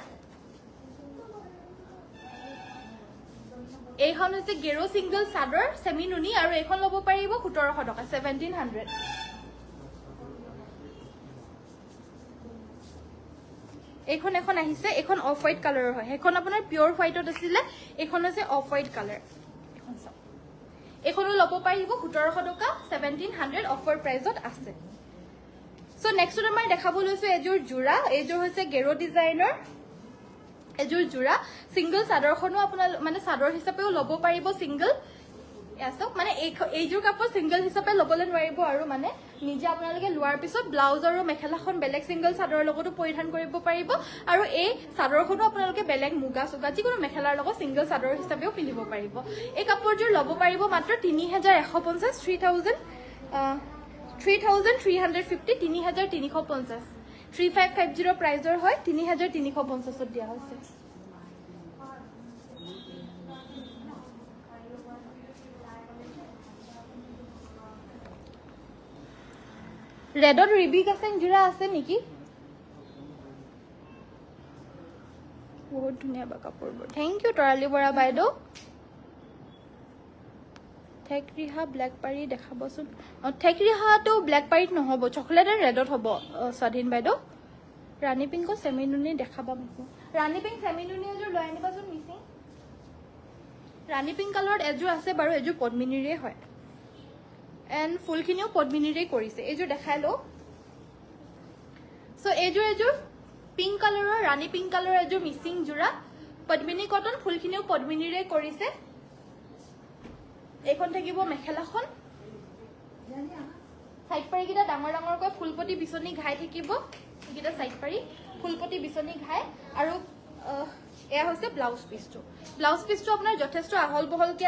এইখন হৈছে গেৰো সিঙ্গল চাদৰ সেমিনুনি আৰু এখন ল'ব পাৰিব 1700 টকা 1700 এখন আহিছে এখন অফ হোয়াইট কালাৰৰ হয় এখন আপোনাৰ পিওৰ হোয়াইটত আছিল এখন আছে অফ হোয়াইট কালাৰ এখন সব এখনো ল'ব পাৰিব 1700 টকা 1700 অফাৰ প্ৰাইজত আছে সো নেক্সট আমাৰ দেখাব লৈছো এজোৰ জোৰা এজোৰ হৈছে গেৰো ডিজাইনৰ এজোৰ জোৰা সিঙ্গল চাদৰখনো আপোনাৰ মানে চাদৰ হিচাপেও ল'ব পাৰিব সিঙ্গল এসব মানে এইজোৰ কাপোৰ সিঙ্গল হিচাপে ল'বলৈ নোৱাৰিব আৰু মানে নিজে আপোনালোকে লোৱাৰ পিছত ব্লাউজ আৰু মেখেলাখন বেলেগ সিঙ্গল চাদৰৰ লগতো পৰিধান কৰিব পাৰিব আৰু এই চাদৰখনো আপোনালোকে বেলেগ মুগা সুগা যিকোনো মেখেলাৰ লগত সিঙ্গল চাদৰ হিচাপেও পিন্ধিব পাৰিব এই কাপোৰজোৰ ল'ব পাৰিব মাত্ৰ 3150 3350 3350 3550 প্ৰাইজৰ হয় 3350ত দিয়া হৈছে रेडर रिबी कासेन जुरा আছে নেকি বহুত ধুনীয়া বা কাপোৰবোৰ থেংক ইউ তৰালি বৰা বাইদেউ ঠেক ৰিহা ব্লেক পাৰি দেখাবচোন ঠেক ৰিহাটো ব্লেক পাৰিত নহ'ব চকলেট আৰু ৰেডত হ'ব স্বাধীন বাইদেউ ৰাণী পিংকত চেমিনুনি দেখাবা মোক ৰাণী পিংক চেমিনুনি এযোৰ লৈ আনিবাচোন মিচিং ৰাণী পিংক কালাৰত এযোৰ আছে বাৰু এযোৰ পদ্মিনীৰে হয় এণ্ড ফুলখিনিও পদ্মিনীৰে কৰিছে এইযোৰ দেখাই লওঁ চ' এইযোৰ পিংক কালাৰৰ ৰাণী পিংক কালাৰৰ এযোৰ মিচিং যোৰা পদ্মিনী কটন ফুলখিনিও পদ্মিনীৰে কৰিছে এইখন থাকিব মেখেলাখন সাইড পাৰিকেইটা ডাঙৰ ডাঙৰকৈ ফুলপতি বিচনী ঘাই থাকিব এইকেইটা সাইড পাৰি ফুলপতি বিচনী ঘাই আৰু এয়া হৈছে ব্লাউজ পিচটো আপোনাৰ যথেষ্ট আহল বহলকে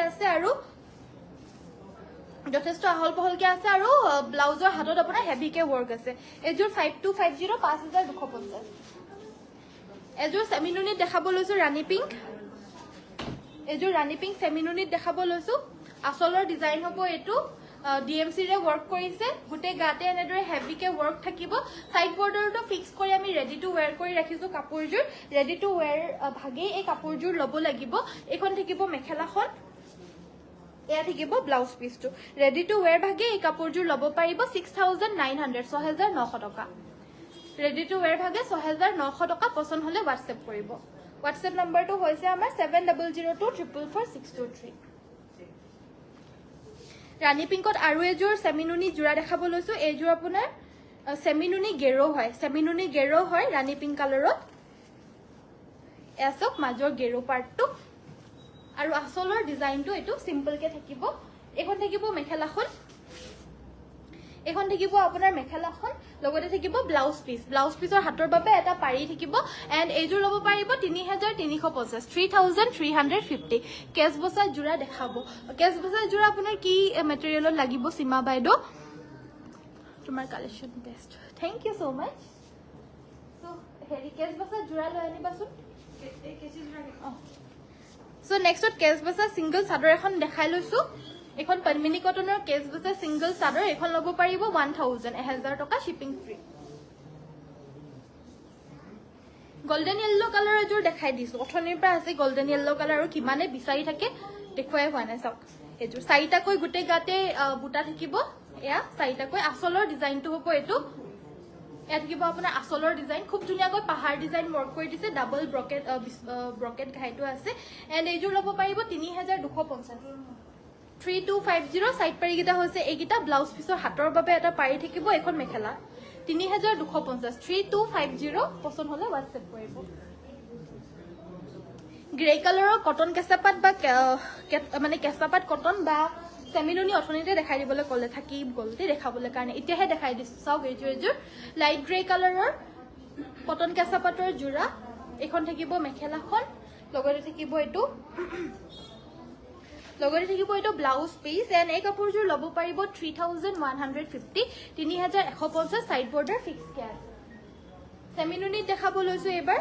আছে আৰু ব্লাউজৰ হাতত আপোনাৰ হেভিকে ৱৰ্ক আছে এযোৰ 5250 5250 এযোৰ চেমিনুনিত দেখাব লৈছো ৰাণী পিংক চেমিনুনিত দেখাব লৈছো আসলৰ ডিজাইন হ'ব এইটো DMC ৰে ওয়াৰ্ক কৰিছে গুটে গাতে এনেদৰে হেভিকে ওয়াৰ্ক থাকিব সাইড বৰ্ডাৰটো ফিক্স কৰি আমি ৰেডি টু ওয়্যাৰ কৰি ৰাখিছো কাপোৰজোৰ ৰেডি টু ওয়্যাৰ ভাগে এই কাপোৰজোৰ ল'ব লাগিব এখন থাকিব মেখেলাখন এয়া থাকিব ব্লাউজ পিচটো ৰেডি টু ওয়্যাৰ ভাগে এই কাপোৰজোৰ ল'ব পাৰিব 6900 6900 টকা ৰেডি টু ওয়্যাৰ ভাগে 6900 টকা পছন্দ হলে WhatsApp কৰিব WhatsApp নম্বৰটো হৈছে আমাৰ 7002444623 ৰাণী পিংকত আৰু এযোৰ চেমিনুনি জোৰা দেখাব লৈছো এইযোৰ আপোনাৰ চেমিনুনি গেৰো হয় ৰাণী পিংক কালাৰত এসক মাজৰ গেৰো পাৰ্টটো আৰু আসলৰ ডিজাইনটো এটো সিম্পল কে থাকিব এখন থাকিব মেখেলাখন আপোনাৰ মেখেলাখন লগতে থাকিব ব্লাউজ পিচৰ হাতৰ বাবে এটা পাৰি থাকিব এন্ড এইযোৰ ল'ব পাৰিব 3350 3350 কেছ বসা জোৰা দেখাব কেছ বসা জোৰা আপোনাৰ কি মেটেৰিয়েলত লাগিব সীমা বাইদেউ তোমাৰ collection best thank you so much so হেৰি কেছ বসা জোৰা লৈ আনিবাচোন কেছি জোৰা সো নেক্সটত কেছ বসা সিঙ্গল চাদৰ এখন দেখাই লৈছো এখন পদ্মিনী কটনৰ কেছ বসা সিঙ্গল চাদৰ এখন ল'ব পাৰিব 1000 টকা shipping free golden yellow colour এযোৰ দেখাই দিছো অথনিৰ পৰা আছে গোল্ডেন ইয়েলো কালাৰ আৰু কিমানে বিচাৰি থাকে দেখুৱাই হোৱা নাই চাওক এযোৰ চাৰিটাকৈ গুটে গাতে বুটা থাকিব এয়া চাৰিটাকৈ আসলৰ ডিজাইনটো হ'ব এটো এয়া থাকিব আপোনাৰ আসলৰ ডিজাইন খুব ধুনীয়াকৈ পাহাৰ ডিজাইন ওয়াৰ্ক কৰি দিছে ডাবল ব্ৰকেট ঘাইটো আছে এণ্ড এইযোৰ ল'ব পাৰিব 3250 3250 সাইড পাৰি গিটা হৈছে এইগিটা ব্লাউজ পিছৰ হাতৰ বাবে এটা পাৰি থাকিব এখন মেখেলা 3250 3250 পছন্দ হলে WhatsApp কৰিব গ্ৰে কালাৰৰ কটন কেঁচাপাত বা মানে কেঁচাপাত কটন বা চেমিনুনি অথনিতে দেখাই দিবলৈ ক'লে থাকি গলতে দেখাবলৈ কাৰণে এতিয়াহে দেখাই দিছো চাওক এইযোৰ লাইট গ্ৰে কালাৰৰ কটন কেঁচাপাতৰ জোৰা এখন থাকিব মেখেলাখন লগতে থাকিব এইটো ব্লাউজ পিস এন্ড এই কাপোৰযোৰ ল'ব পাৰিব 3150 3150 সাইড বৰ্ডাৰ ফিক্স কে আছে চেমিনুনি দেখাব লৈছো এবাৰ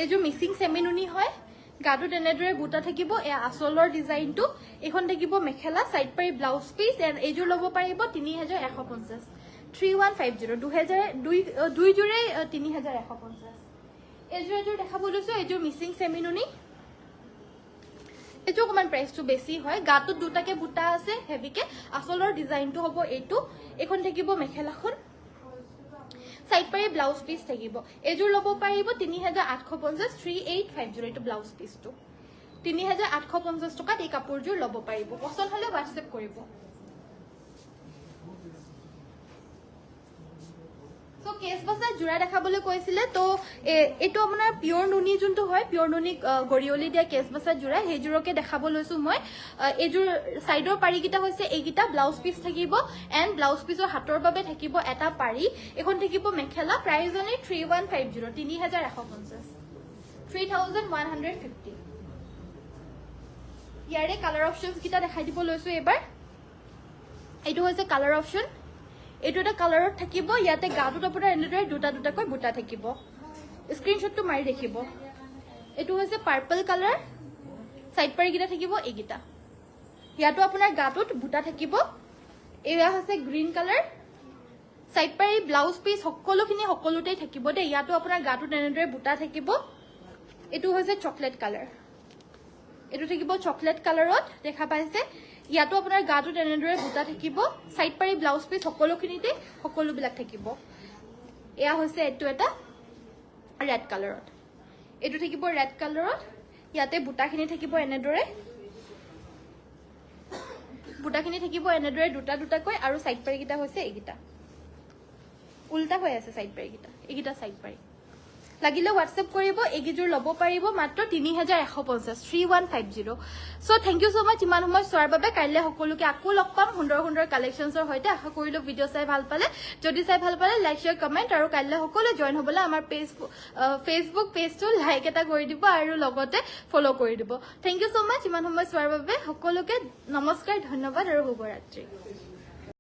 এইযোৰ মিচিং চেমিনুনি হয় গাটো তেনেদৰে বুটা থাকিব এ আসলৰ ডিজাইনটো এখন থাকিব মেখেলা সাইড পাৰি ব্লাউজ পিস এন্ড এইযোৰ ল'ব পাৰিব 3150 3150 দুই জোৰে 3150 এইযোৰ দেখাব লৈছো এইযোৰ মিচিং চেমিনুনি এটো কমান প্ৰাইসটো বেছি হয় গাটো দুটাকে বুটা আছে হেভিকে আসলৰ ডিজাইনটো হ'ব এইটো এখন থাকিব মেখেলাখন সাইড পাৰি ব্লাউজ পিস থাকিব এযোৰ ল'ব পাৰিব 3850 3850 এটো ব্লাউজ পিসটো 3850 টকাত এই কাপোৰযোৰ ল'ব পাৰিব পছন্দ হলে WhatsApp কৰিব সো কেছ বসা জোৰা দেখাবলৈ কৈছিলে তো এটো আপোনাৰ পিওৰ নুনি যোনটো হয় পিওৰ নুনি গৰিয়লি দিয়া কেছ বসা জোৰা হেজুৰকে দেখাব লৈছো মই এজুৰ সাইডৰ পাৰি গিটা হৈছে এইগিটা ব্লাউজ পিস থাকিব এন্ড ব্লাউজ পিসৰ হাতৰ বাবে থাকিব এটা পাৰি এখন থাকিব মেখেলা প্ৰাইস অনলি 3150 3150 3150 ইয়াৰে কালাৰ অপচনস গিটা দেখাই দিব লৈছো এবাৰ এইটো হৈছে কালাৰ অপচন এইটো এটা কালাৰত থাকিব ইয়াতে গাটোত আপোনাৰ এনেদৰে দুটাকৈ বুটা থাকিব স্ক্ৰিনশ্বটটো মাৰি দেখিব এইটো হৈছে পাৰ্পল কালাৰ সাইড পাৰি গিটা থাকিব এইগিটা ইয়াতো আপোনাৰ গাটোত বুটা থাকিব এয়া হৈছে গ্ৰীন কালাৰ সাইড পাৰি ব্লাউজ পিস সকলোতে থাকিব দে ইয়াতো আপোনাৰ গাটোত এনেদৰে বুটা থাকিব এইটো হৈছে চকলেট কালাৰ এইটো থাকিব চকলেট কালাৰত দেখা পাইছে ইয়াতো আপোনাৰ গাটো তেনেদৰে বুটা থাকিব সাইড পাৰি ব্লাউজ পিস সকলোখিনিতে সকলোবিলাক থাকিব এয়া হৈছে এইটো এটা ৰেড কালাৰত এইটো থাকিব ৰেড কালাৰত ইয়াতে বুটাখিনি থাকিব এনেদৰে বুটাখিনি থাকিব এনেদৰে দুটা দুটাকৈ আৰু সাইড পাৰি কিটা হৈছে এইগিটা উল্টা হৈ আছে সাইড পাৰি কিটা এইগিটা সাইড পাৰি লাগিলে হোৱাটসএপ কৰিব এইগিজোৰ ল'ব পাৰিব মাত্ৰ 3150 3150 সো থ্যাংক ইউ সো মাচ ইমান সময় চোৱাৰ বাবে কাইলে সকলোকে আকৌ লগ পাম সুন্দৰ সুন্দৰ কালেকশনছৰ সৈতে আশা কৰিলো ভিডিও চাই ভাল পালে যদি চাই ভাল পালে লাইক শেয়াৰ কমেন্ট আৰু কাইলে সকলো জয়েন হ'বলে আমাৰ ফেসবুক পেজটো লাইক এটা কৰি দিব আৰু লগতে ফলো কৰি দিব থ্যাংক ইউ সো মাচ ইমান সময় চোৱাৰ বাবে সকলোকে নমস্কাৰ ধন্যবাদ আৰু শুভৰাত্ৰি